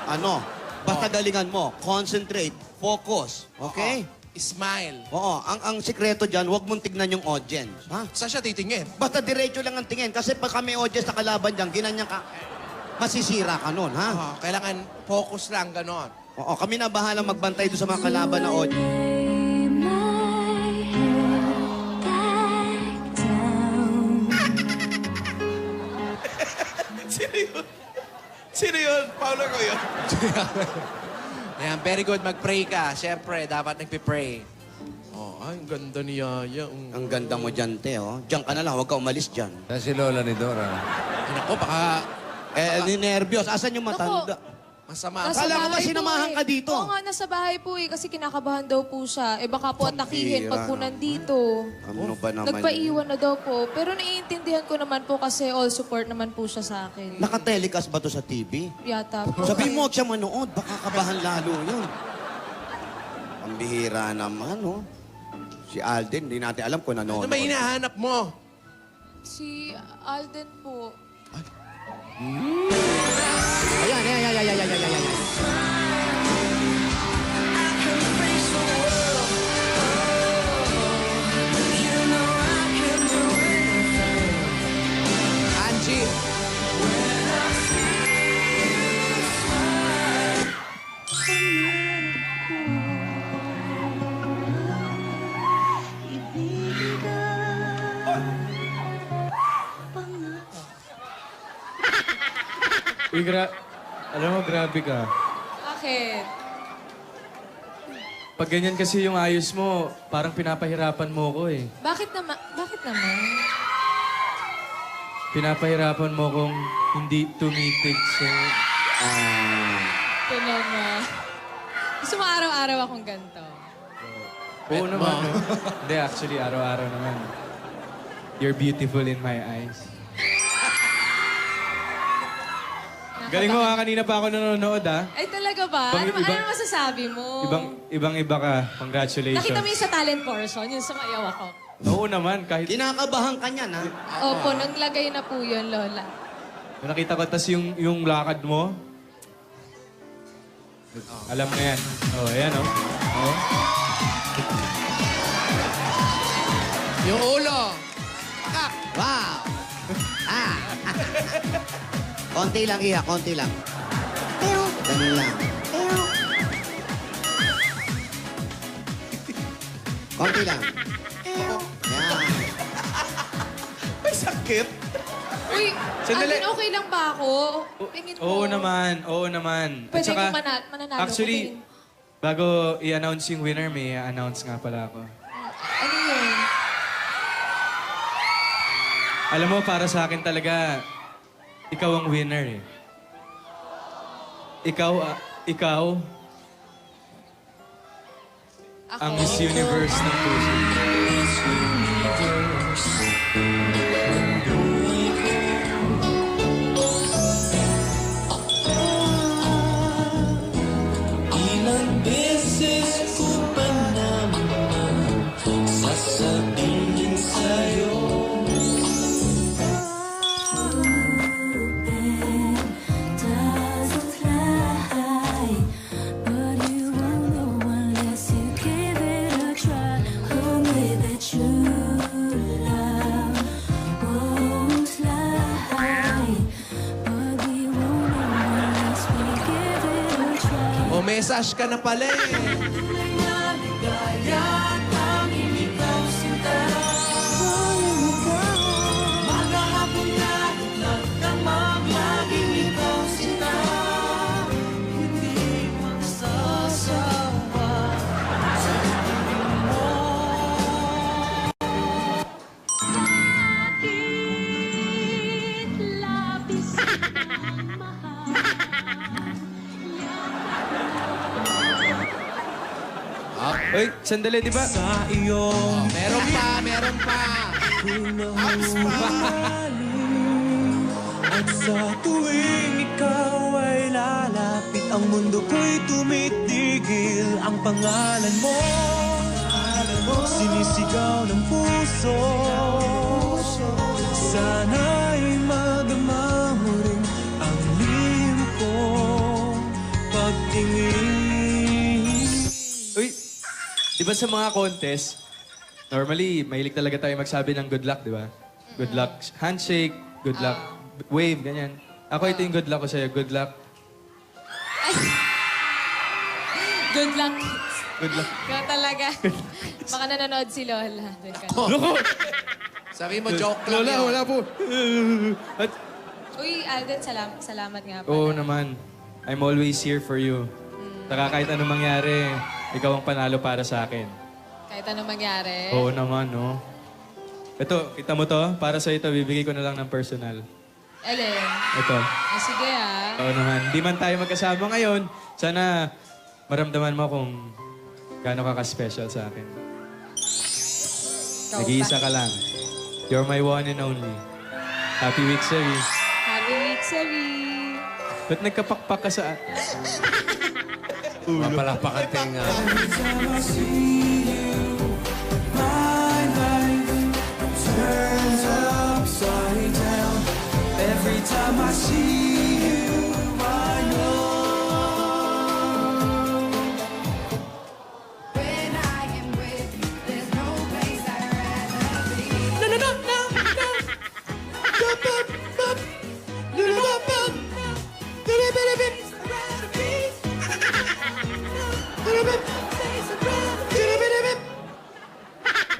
Ano? Basta galingan mo. Concentrate. Focus. Okay? Smile. Oo. Ang sikreto dyan, huwag mong tignan yung audience. Ha? Saan siya titingin? Basta diretso lang ang tingin. Kasi pag kami audience na kalaban dyan, ginanyan ka, masisira ka nun, ha? Oh, kailangan focus lang, ganon. Oo, kami na bahala magbantay doon sa mga kalaban na audience. Sino yun? Sino yun? Paolo ko yun. Ayan, very good. Mag-pray ka. Siyempre, dapat nagpipray. Oh, ay, ang ganda ni Yaya. Ang ganda mo dyan, te, oh. Diyan ka na lang, huwag ka umalis dyan. Yan si Lola ni Dora. Ay, naku, baka nervyos. Asan yung matanda? masama. Nasa Kala ko ba bahay sinamahan po ka dito? Oo nga, nasa bahay po eh. Kasi kinakabahan daw po siya. Eh baka po atakihin pag po Pambihira nandito. Ano ba naman? Nagpaiwan na daw po. Pero naiintindihan ko naman po kasi all support naman po siya sa akin. Naka-telecast ba to sa TV? Yata po. Sabi mo, huwag siya manood. Baka kabahan lalo yun. Ang bihira naman, oh. Si Alden, hindi natin alam kung nanonood. Ano ba hinahanap mo? Si Alden po. Ayan. Angie. Uy, alam mo, grabe ka. Bakit? Pag ganyan kasi yung ayos mo, parang pinapahirapan mo ko eh. Bakit naman? Bakit naman? Pinapahirapan mo kong hindi tumitig sa... Ito naman. Gusto mo araw-araw akong ganito. Oo naman, no? Hindi, actually, araw-araw naman. You're beautiful in my eyes. Galing mo, kanina pa ako nanonood, ha? Ay, talaga ba? Ano masasabi mo? Ibang-iba ka. Congratulations. Nakita mo yung sa talent portion, yung sumayaw ako. Oo naman, kahit... Kinakabahan ka niyan, ha? Opo, naglagay na po yun, Lola. Nakita ko, tas yung lakad mo. Alam mo yan. Oh, ayan, oh. Oh. Yung ulo. Wow! Konti lang, Iha. Konti lang. Ganun lang. Konti lang. Yan. May sakit. Uy, Sandali. Alden, okay lang ba ako? Tingin mo. Oo naman. Pwede saka, kong mananalo. actually, ko din. bago i-announce yung winner, may i-announce nga pala ako. Ano yun? Alam mo, para sa akin talaga, ikaw ang winner eh. Ikaw ang Miss Universe ng puso. Ilang beses ko pa naman sasabihin sa'yo. But you won't know unless you give it a try. Hold me Message ka na pala eh. Uy, sandali, di ba? Sa iyo Meron pa. at sa tuwing ikaw ay lalapit, ang mundo ko'y tumitigil. Ang pangalan mo sinisigaw ng puso. Sana'y magama mo rin ang lihim ko pagtingin. Uy, di ba sa mga contest, normally, mahilig talaga tayo magsabi ng good luck, di ba? Good luck handshake, good luck wave, ganyan. Ako, ito yung good luck ko sa'yo. Good luck. Good luck. Good luck. Ikaw talaga. Baka nanonood si Lola. Doon ka. Sabi mo, joke lang Lola, yun. wala po. At, Uy, Alden, salamat nga pala. oo naman. I'm always here for you. Saka kahit anong mangyari, ikaw ang panalo para sa akin. Kahit anong mangyari. Oo naman, no? Ito, kita mo to? Para sa ito, bibigay ko na lang ng personal. Alin? Ito. Sige Oo naman. Di man tayo magkasama ngayon, sana maramdaman mo kung gaano ka ka-special sa akin. Nag-iisa ka lang. You're my one and only. Happy week, Sari. Happy week, Sari. Ba't nagkapakpak ka sa... Mapalakpakan tinga. Turns upside down every time I see you. I know when I am with you, there's no place I'd rather be. No, no, no, no, no. Bop, bop, bop. No, no, bop, bop. Bip, bip, bip, bip. No, no, bip. Bip, bip, bip.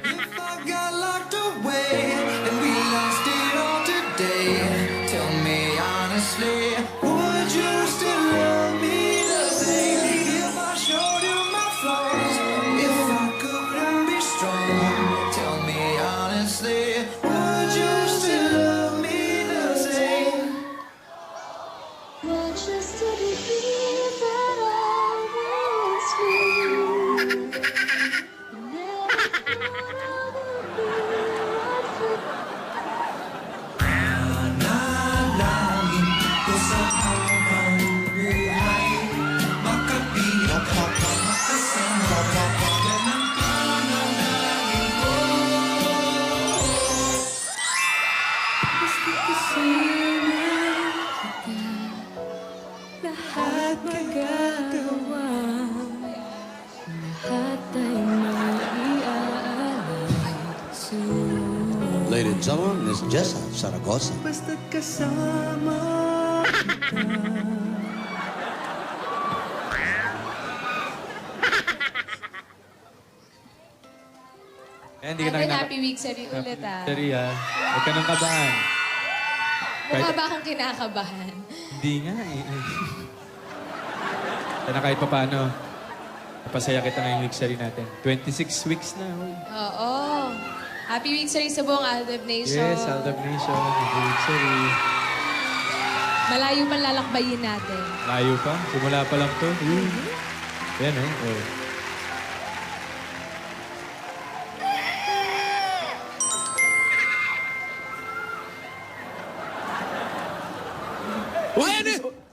If I got locked away and we lost it all today, tell me honestly, would you still love me the same? If I showed you my flaws, if I couldn't be strong, tell me honestly, would you still love me the same? Not just to believe that I was free. Lahat magagawa, lahat ay maiaalay. Ladies and gentlemen, Miss Jessa Saragosa. Basta't kasama kita. Hindi ka na Alden, happy week, Sari ulit Sari, huwag ka nang kabahan. Mukha ba akong kinakabahan? Hindi nga eh. Sana kahit pa paano, napasaya kita ngayong week Sari natin. 26 weeks na. Uy. Oo. Happy week, Sari, sa buong Aldab Nation. Yes, Aldab Nation. Happy week Sari. Malayo man lalakbayin natin. Layo pa. Simula pa lang to. Yan oh.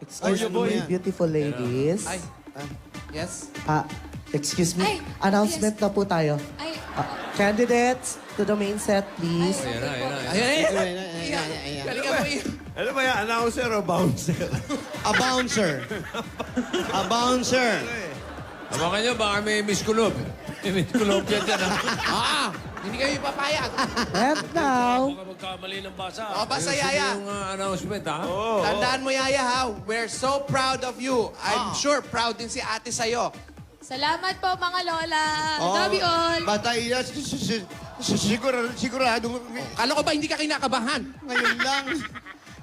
Excuse me, beautiful ladies. Ay. Yes? Excuse me. Ay, Announcement na po tayo. Ay, Candidates to the main set, please. Halika po yun. Ano ba yan? Announcer o bouncer? A bouncer. A bouncer. Abangan nyo, baka may Miss Kulob. May Miss Kulob yan dyan, ha? Hindi kayo ipapayag. And now, Baka magkamali ng basa. O, basta Ayusin Yaya. yung announcement, ha? Tandaan mo, Yaya, ha? We're so proud of you. I'm sure proud din si ate sa'yo. Salamat po, mga lola. Oh, Love you all. Bata iya, sigurado. Kala ko ba hindi ka kinakabahan? Ngayon lang.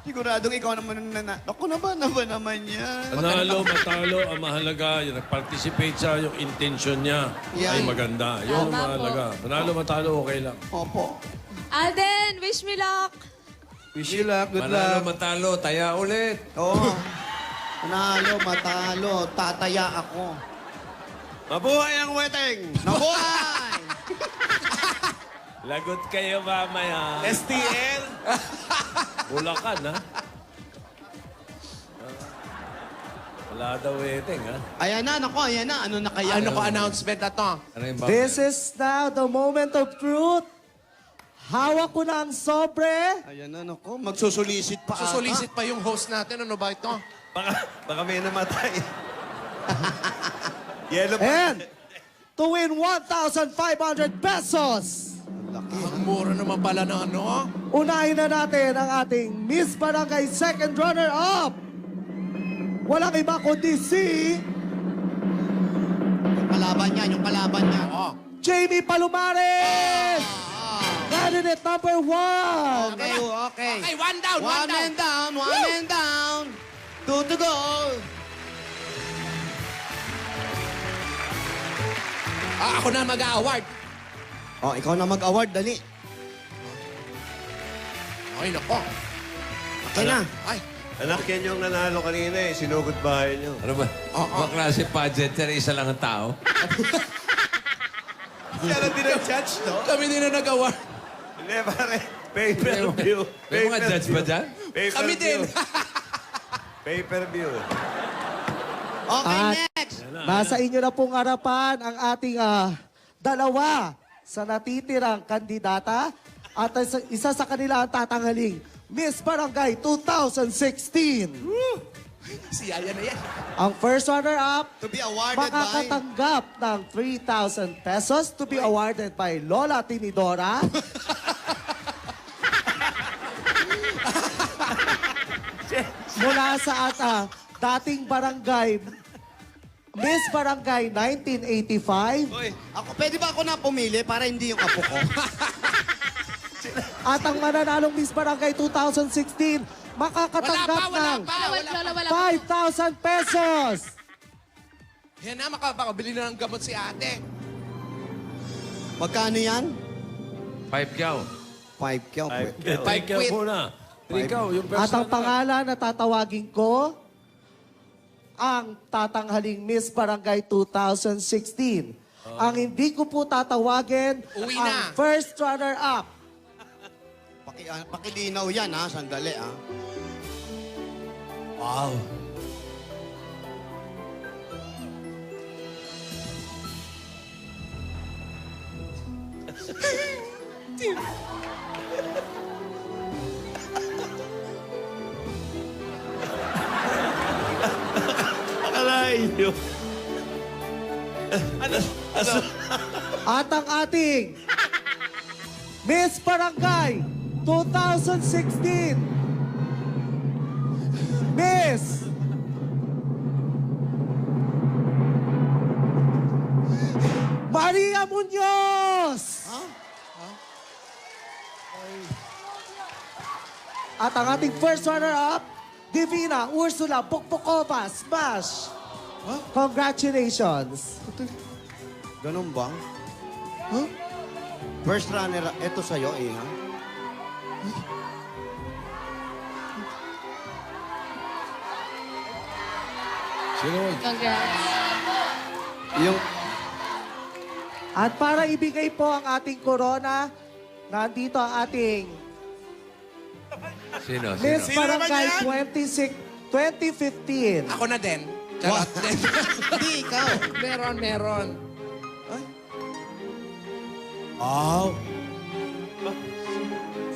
Siguradong ikaw naman Ako naman yan. Panalo, matalo, ang mahalaga, yung nag-participate siya, yung intention niya ay maganda. Yun ang Tama po. mahalaga. Panalo, matalo, okay lang. Opo. Alden, wish me luck. Wish you luck. Good Manalo, luck. matalo, taya ulit. Oo. Panalo, matalo, tataya ako. Mabuhay ang wedding! Nabuhay! Lagot kayo mamaya. STL. Bulacan, ha? Wala daw wedding, ha? Ayan na, nako, ayan na. Ano na kaya? Ano ko announcement na to? Ano yung this is now the moment of truth. Hawak ko na ang sobre. Ayan na, nako. Magsusulisit pa ata. Susulisit pa yung host natin. Ano ba ito? Baka may namatay. Yellow pa. And to win 1,500 pesos. Ang mura naman pala ng ano. Unahin na natin ang ating Miss Barangay second runner-up. Walang iba kundi si Yung kalaban niya, yung kalaban niya. Jamie Palumares! Candidate number 1! Okay, okay. Okay, one down, one One man down, one man down. Two to go. Ako na mag-award. Oh, ikaw na mag-award, dali. Ay, nako. Okay na. Ay, Anak, yan yung nanalo kanina eh. Sinugod bahay niyo. Ano ba? Mga klase pageant yan, isa lang ang tao. Kaya lang din ang judge, no? kami din na nag-award. Hindi, pare. Pay-per-view. May mga judge ba dyan? Pay-per-view. Kami din. Pay-per-view. Okay, At next. nasa inyo na pong harapan ang ating dalawa sa natitirang kandidata at isa sa kanila ang tatanghaling Miss Barangay 2016. Si Yaya na yan. Ang first runner-up, To be awarded by... makakatanggap ng 3,000 pesos to be awarded by Lola Tinidora. Mula sa dating barangay, Miss Barangay 1985. Uy, pwede ba ako na pumili para hindi yung apo ko? At ang mananalong Miss Barangay 2016, makakatanggap ng Wala. 5,000 pesos. Yan na, makabili na ng gamot si ate. Magkano yan? 5 kyaw. 5 kyaw. Take care muna. Ikaw, yung At ang personal. pangalan na tatawagin ko, ang tatanghaling Miss Barangay 2016. Ang hindi ko po tatawagin, Uwi ang na. first runner-up. Pakilinaw yan, ha? Sandali, ha? Wow. Akalain niyo. At ang ating Miss Barangay 2016, Miss Maria Munoz! At ang ating first runner-up, Divina Ursula Pokpokova, Smash! Congratulations! Ganun ba? Huh? First runner, ito sa'yo, ha? Sino? Congrats. Yung... At para ibigay po ang ating corona, nandito ang ating Sino? Miss Sino? Barangay 2015. Ako na din. Charot din. Hindi, ikaw. meron. Wow.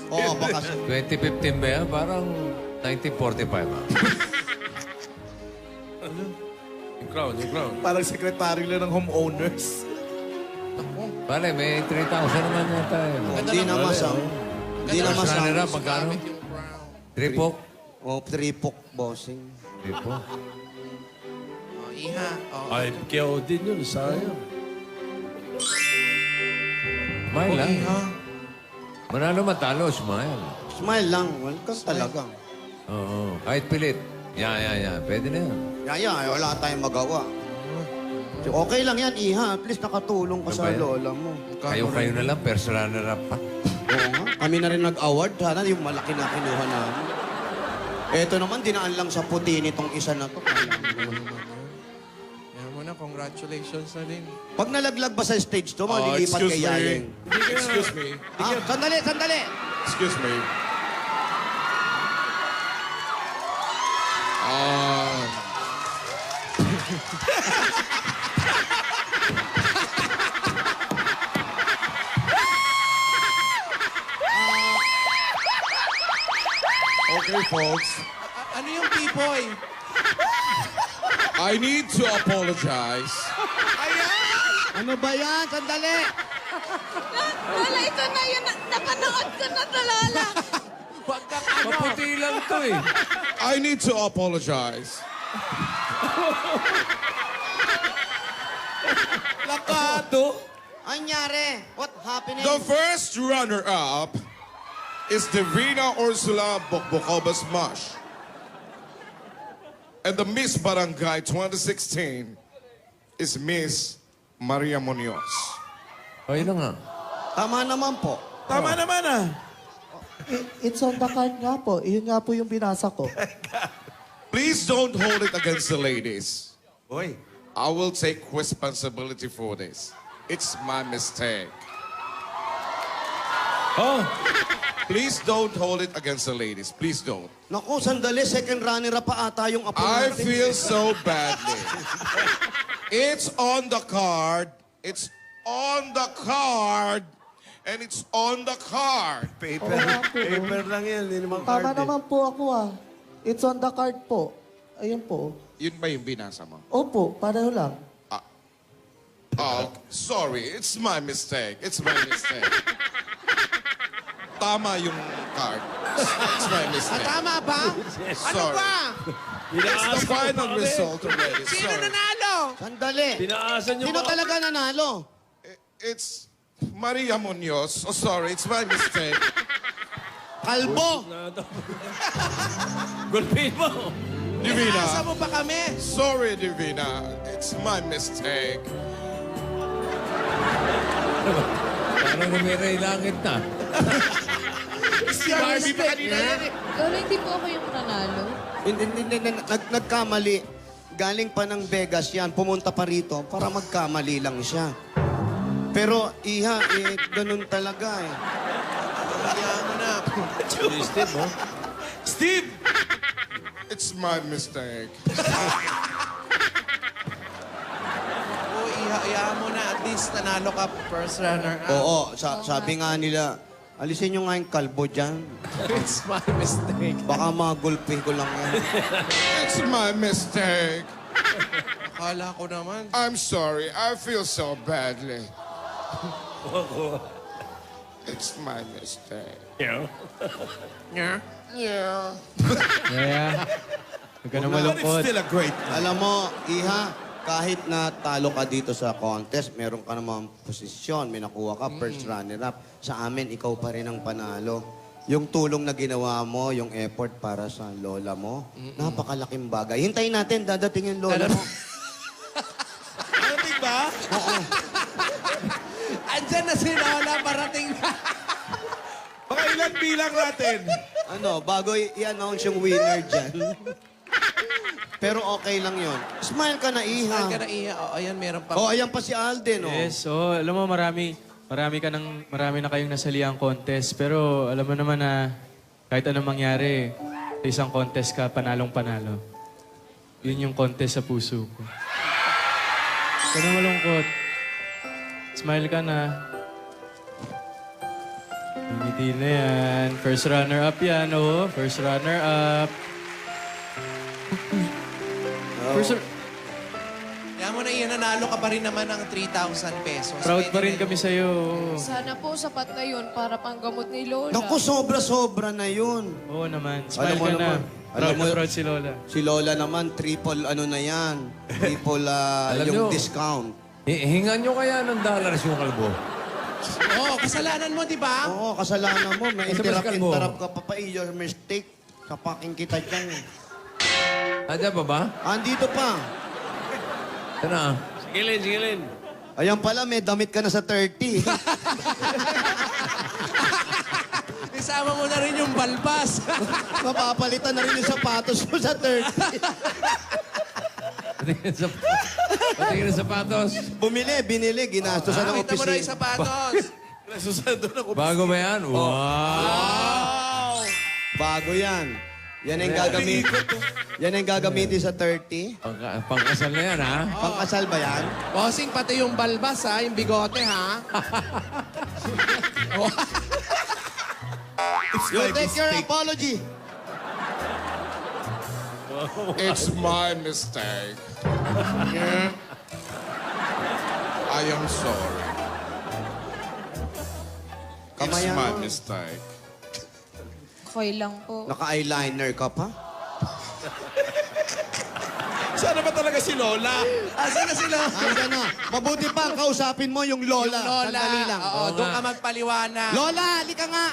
Oo, baka... 2015 ba yan? Parang 1945, ha? Yung crown. Parang secretary lang ng homeowners. Pare, may 3,000 naman yata. Hindi na masang. Hindi na First masang. runner-up, magkano? Tripok? O, tripok, bossing. Tripok. Oh, Iha. Oh. Ay, kaya din yun, sayang. Smile lang. Iha. Manalo matalo, smile. Smile lang. Welcome talaga. Oo, kahit pilit. Yan. Pwede na yan. Yaya, wala tayong magawa. Okay lang yan, Iha. At least nakatulong ka Ano sa ba yan? lola mo. Kayo na lang, first runner-up pa. Oo nga. Kami na rin nag-award. Sana yung malaki na kinuha namin. Eto naman, dinaan lang sa puti nitong isa na to. Yan mo na, congratulations na din. Pag nalaglag ba sa stage to, malilipat kay Yayeng. Excuse me. Ah, sandali. Excuse me. Okay, folks. Ano yung pipoy? I need to apologize. Ano ba yan? Sandali. Lola, ito na yun. Napanood ko na to, Lola. Wag kang ano. Maputi lang to eh. I need to apologize. Lakado. Anyari? What happening? The first runner-up is Divina Ursula Bokbokobas Mash. And the Miss Barangay 2016 is Miss Maria Munoz. Ayun na nga. Tama naman po. Tama naman ah. It's on the card nga po. Yun nga po yung binasa ko. Please don't hold it against the ladies. Boy. I will take responsibility for this. It's my mistake. Oh, Please don't hold it against the ladies. Please don't. Naku, sandali. Second runner pa ata yung apo I natin. feel so badly. It's on the card. It's on the card. And it's on the card. Paper. Paper lang yan. Hindi naman Tama card eh. naman po ako ah. It's on the card po. Ayun po. Yun ba yung binasa mo? Opo, pareho lang. Oh, sorry. It's my mistake. It's my mistake. Tama yung card. It's my mistake. Tama ba? Ano Sorry. ba? It's the final result already. Sino Sorry. nanalo? Sandali. pinaasan niyo Sino talaga nanalo? It's Maria Munoz. Oh, sorry. It's my mistake. Kalbo. Gulpin mo. Divina. Asa mo pa kami? Sorry, Divina. It's my mistake. Parang lumiray langit na. Si Barbie pa kanina yan eh. Lola, hindi po ako yung nanalo. Hindi. Nagkamali. Galing pa ng Vegas yan. Pumunta pa rito para magkamali lang siya. Pero, Iha, ganun talaga eh. Kaya mo na. Steve, oh. Steve! It's my mistake. Oo, Iha mo na. At least nanalo ka first runner. Oo, sabi nga nila, alisin nyo nga yung kalbo dyan. It's my mistake. Baka magulpi ko lang yan. It's my mistake. Akala ko naman. I'm sorry. I feel so badly. It's my mistake. Yeah. Yeah. Yeah. Huwag ka na malungkot. Still a great. Alam mo, Iha, kahit na talo ka dito sa contest, meron ka namang posisyon, may nakuha ka, first runner-up. Sa amin, ikaw pa rin ang panalo. Yung tulong na ginawa mo, yung effort para sa lola mo, napakalaking bagay. Hintayin natin, dadating yung lola mo. Ano ba? Andyan na si Lola, parating na. Baka ilan bilang natin? Ano, bago i-announce yung winner dyan. Pero okay lang yun. Smile ka na, Iha. Saan ka na, Iha? O, ayan, meron pa. Oh, ayan pa si Alden, oh. Yes, alam mo, marami na kayong nasaliang contest. Pero alam mo naman na kahit anong mangyari, sa isang contest ka, panalong-panalo. Yun yung contest sa puso ko. Huwag ka na malungkot. Smile ka na. Ngiti na yan. First runner-up yan, oh. First runner-up. First... Kaya mo na, na iyan, nanalo ka pa rin naman ng 3,000 pesos. Proud pa rin kami sa'yo. Sana po sapat na yun para panggamot ni Lola. Naku, sobra-sobra na yun. Oo naman. Smile Alam mo ka na. naman. Alam mo, Proud si Lola. Si Lola naman, triple ano na yan. Triple Alam yung nyo. discount. Hingan nyo kaya ng dollars yung kalbo. Oo, kasalanan mo, di ba? Oo, kasalanan mo. May Kasi mas kalbo. interrupt ka pa pa. Your mistake. Kapaking kita dyan. Andiyan pa ba? Andito pa. Ito na. Sige, Lin. Ayan pala, may damit ka na sa 30. Isama mo na rin yung balbas. Mapapalitan na rin yung sapatos mo sa 30. Patingin sa sapatos. Binili, ginastos sa ng Kita mo na yung opisina. sapatos. Bago ba yan? Wow! Bago yan. Yan ang gagamitin. Yan ang gagamitin sa 30. Pangkasal na yan, ha? Pangkasal ba yan? Bossing, pati yung balbas, ha? Yung bigote, ha? You take your apology. It's my mistake. I am sorry. It's Kamayan my mo. mistake. Okay lang po. Naka-eyeliner ka pa? Sana ba talaga si Lola? Asa na sila? Hanggang na. Mabuti pa, kausapin mo yung Lola. Yung Lola. Sandali lang. Oo, doon ka magpaliwanag. Lola, halika nga.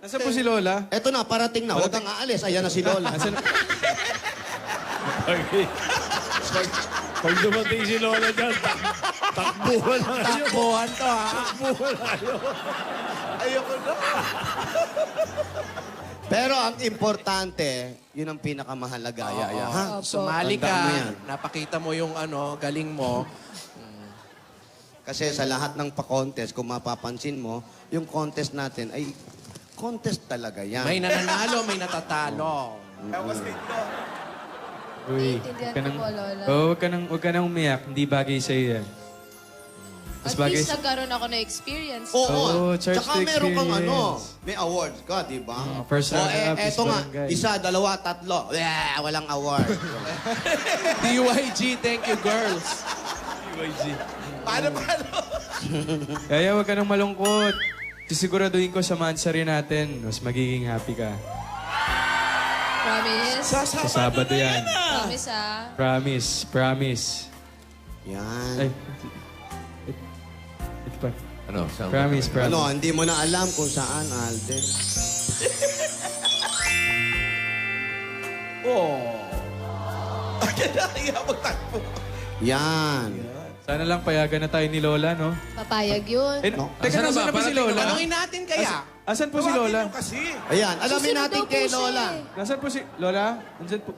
Nasaan po si Lola? Eto na, parating na. Huwag kang aalis. Ayan na si Lola. Pag dumating si Lola dyan, takbuhan na kayo. Takbuhan to, ha? Takbuhan na kayo. Ayoko na. Pero ang importante, yun ang pinakamahalaga. Yaya, ha? Sumali Tandaan mo ka. yan. Napakita mo yung galing mo. Kasi sa lahat ng pa-contest, kung mapapansin mo, yung contest natin ay contest talaga yan. May nananalo, may natatalo. Uy, Naiintindihan huwag ka ko nang... po, Lola. Oh, huwag ka nang umiyak. Hindi bagay sa'yo yan. Mas At bagay least nagkaroon ako ng experience. Oo. charge Tsaka to meron kang experience. may awards ka, di ba? First runner-up is eto nga, barangay. 1, 2, 3. Walang award. DYG, thank you, girls. Paano? Kaya huwag ka nang malungkot. Sisiguraduhin ko sa mansari natin, mas magiging happy ka. Promise? Sa Sabado yan. Promise, ah. Promise. Yan. Ay, ito pa. Ano? Saan Promise. Ano, hindi mo na alam kung saan, Alden. Kaya magtakbo. Yan. Sana lang payagan na tayo ni Lola, no? Papayag yun. Teka, nasaan na ba si Lola? Tanungin natin kaya. Asan po si Lola? Ayan, alamin Susunod natin daw po kay siya Lola. eh. Nasaan po si Lola? Nasaan po?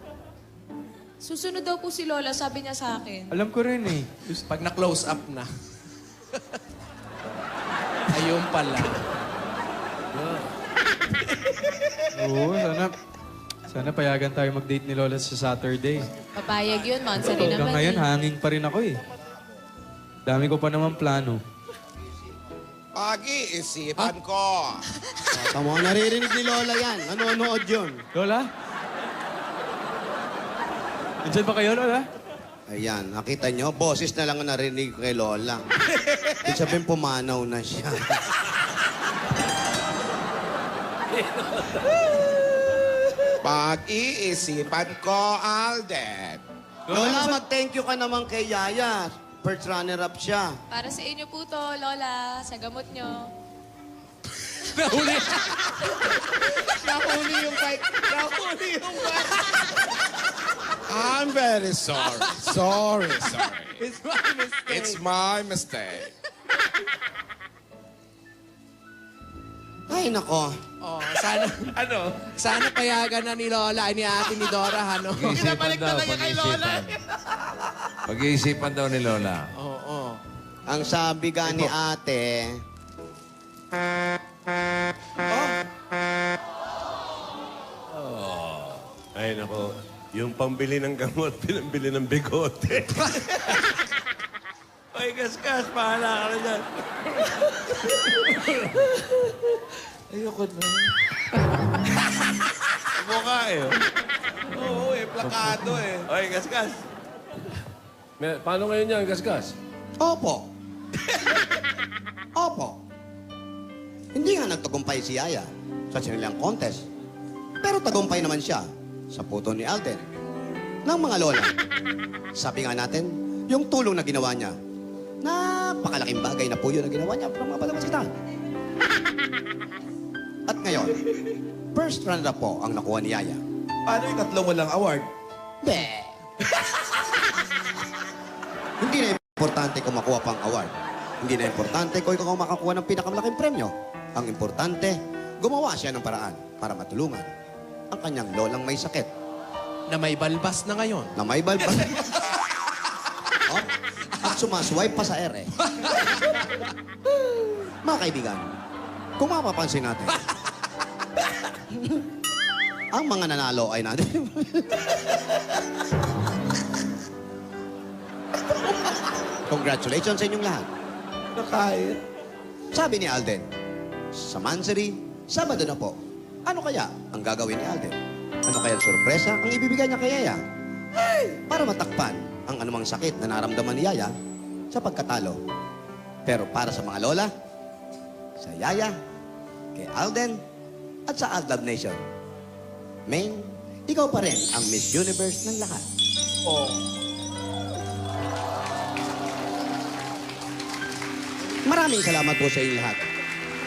Susunod daw po si Lola, sabi niya sa akin. Alam ko rin eh. Pag na-close up na. Ayun pala. Oo, sana payagan tayo mag-date ni Lola sa Saturday. Papayag yun, mansari Hanggang naman ngayon, eh. hanging pa rin ako eh. Dami ko pa naman plano. Pag-iisipan ko. Tama, naririnig ni Lola yan. Nanonood yun. Lola? Nandiyan ba kayo, Lola? Ayan, nakita nyo, boses na lang ang narinig ko kay Lola. Ibig sabihin, pumanaw na siya. Pag-iisipan ko, Alden. Lola, mag-thank you ka naman kay Yaya. First runner-up siya. Para sa inyo po to, Lola, sa gamot nyo. Nahuli yung bike. Nahuli yung bike. I'm very sorry. Sorry. It's my mistake. It's my mistake. Ay, nako. Oh, sana, sana payagan na ni Lola, ni ate ni Dora, ano? Pag-iisipan daw, pag-iisipan. Pag-iisipan daw ni Lola. Oo. Ang sabi ga ni ate, Ay, nako. Yung pambili ng gamot, pinambili ng bigote. Ay, kaskas, pahala ka na dyan. Ayoko na. Mukha eh. Oo, Delikado eh. Oy, Gasgas. Paano ngayon yan, Gasgas? Opo. Opo. Hindi nga nagtagumpay si Yaya sa sinilang contest. Pero tagumpay naman siya sa puto ni Alden ng mga lola. Sabi nga natin, yung tulong na ginawa niya, napakalaking bagay na po yun na ginawa niya para mga balawas. At ngayon, first runner-up po ang nakuha ni Yaya. Paano yung tatlong walang award? Be! Hindi na importante kung makuha pang award. Hindi na importante kung ikaw makakuha ng pinakamalaking premyo. Ang importante, gumawa siya ng paraan para matulungan ang kanyang lolang may sakit. Na may balbas na ngayon. Na may balbas. Oh, at sumaswipe pa sa ere. Mga kaibigan, kung mapapansin natin, ang mga nanalo ay natin. Congratulations sa inyong lahat. Nakaya. Sabi ni Alden, sa Mansari, Sabado na po. Ano kaya ang gagawin ni Alden? Ano kaya ang sorpresa ang ibibigay niya kay Yaya? Para matakpan ang anumang sakit na naramdaman ni Yaya sa pagkatalo. Pero para sa mga lola, sa Yaya, kay Alden, at sa Aldab Nation, Maine, ikaw pa rin ang Miss Universe ng lahat. Oh. Maraming salamat po sa inyo lahat.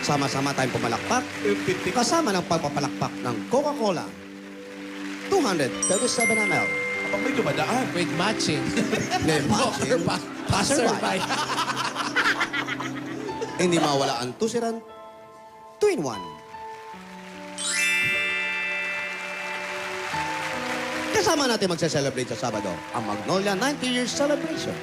Sama-sama tayong pumalakpak, kasama ng pagpapalakpak ng Coca-Cola. 237 ml. Kapag may dumadaan. With matching. May matching. Passerby. Hindi mawala ang tusiran. 2-in-1. Kasama natin magse-celebrate sa Sabado ang Magnolia 90 Years Celebration.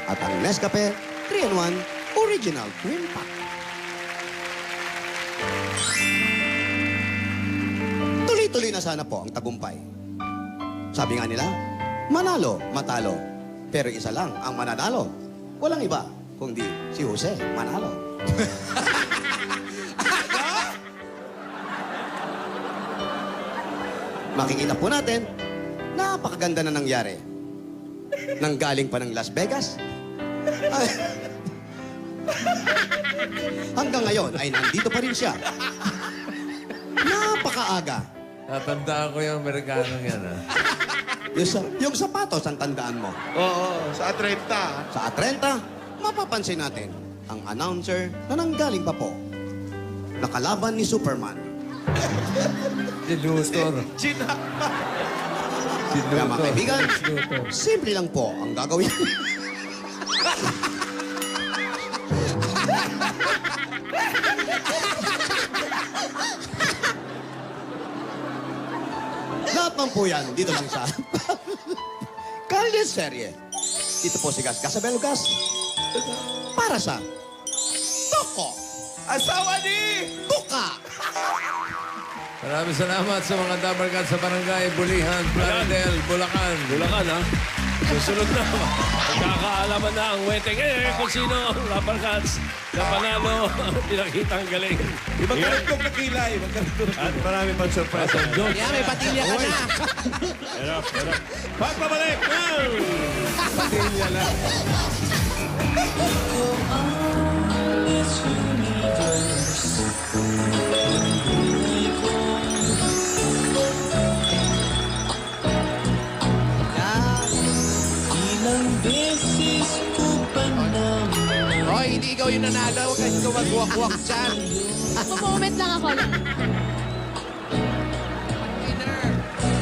At ang Nescafe 3-in-1 Original Twin Pack. Tuloy-tuloy na sana po ang tagumpay. Sabi nga nila, manalo, matalo. Pero isa lang ang mananalo. Walang iba, kundi si Jose Manalo. Makikita po natin, napakaganda na nangyari. Nanggaling pa ng Las Vegas. Hanggang ngayon ay nandito pa rin siya. Napakaaga. Natandaan ko yung Amerikanong yan, ha? Yung sapatos ang tandaan mo. Oo, sa Atrenta. Sa Atrenta, mapapansin natin ang announcer na nanggaling pa po. Nakalaban ni Superman. Sinutor. Chinakma. Kaya mga kaibigan, simple lang po ang gagawin. Lahat man po yan, dito lang sa Kalye Serye. Ito po si Gas Gasabel Gas. Para sa Toko. Asawa ni Tuka. Maraming salamat sa mga Dabber Cats sa Barangay Bulihan, Plaridel, Bulacan. Bulacan, ha? Susunod na. Magkakaalaman na ang wedding. Kung sino ang Dabber Cats na panalo. Pinakita ang galing. Ibang karugtog na kilay. At marami pang surprise. Kaya may patilya ka na. Erap. Pagpabalik! Patilya lang. Roy, hindi ikaw yung nanalo. Huwag kang gumagwak-wak dyan. Moment lang ako lang.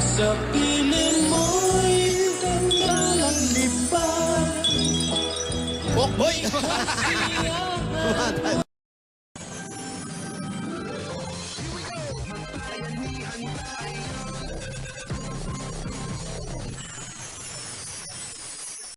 Sa piling mo'y naglalaklipan. Bokboy!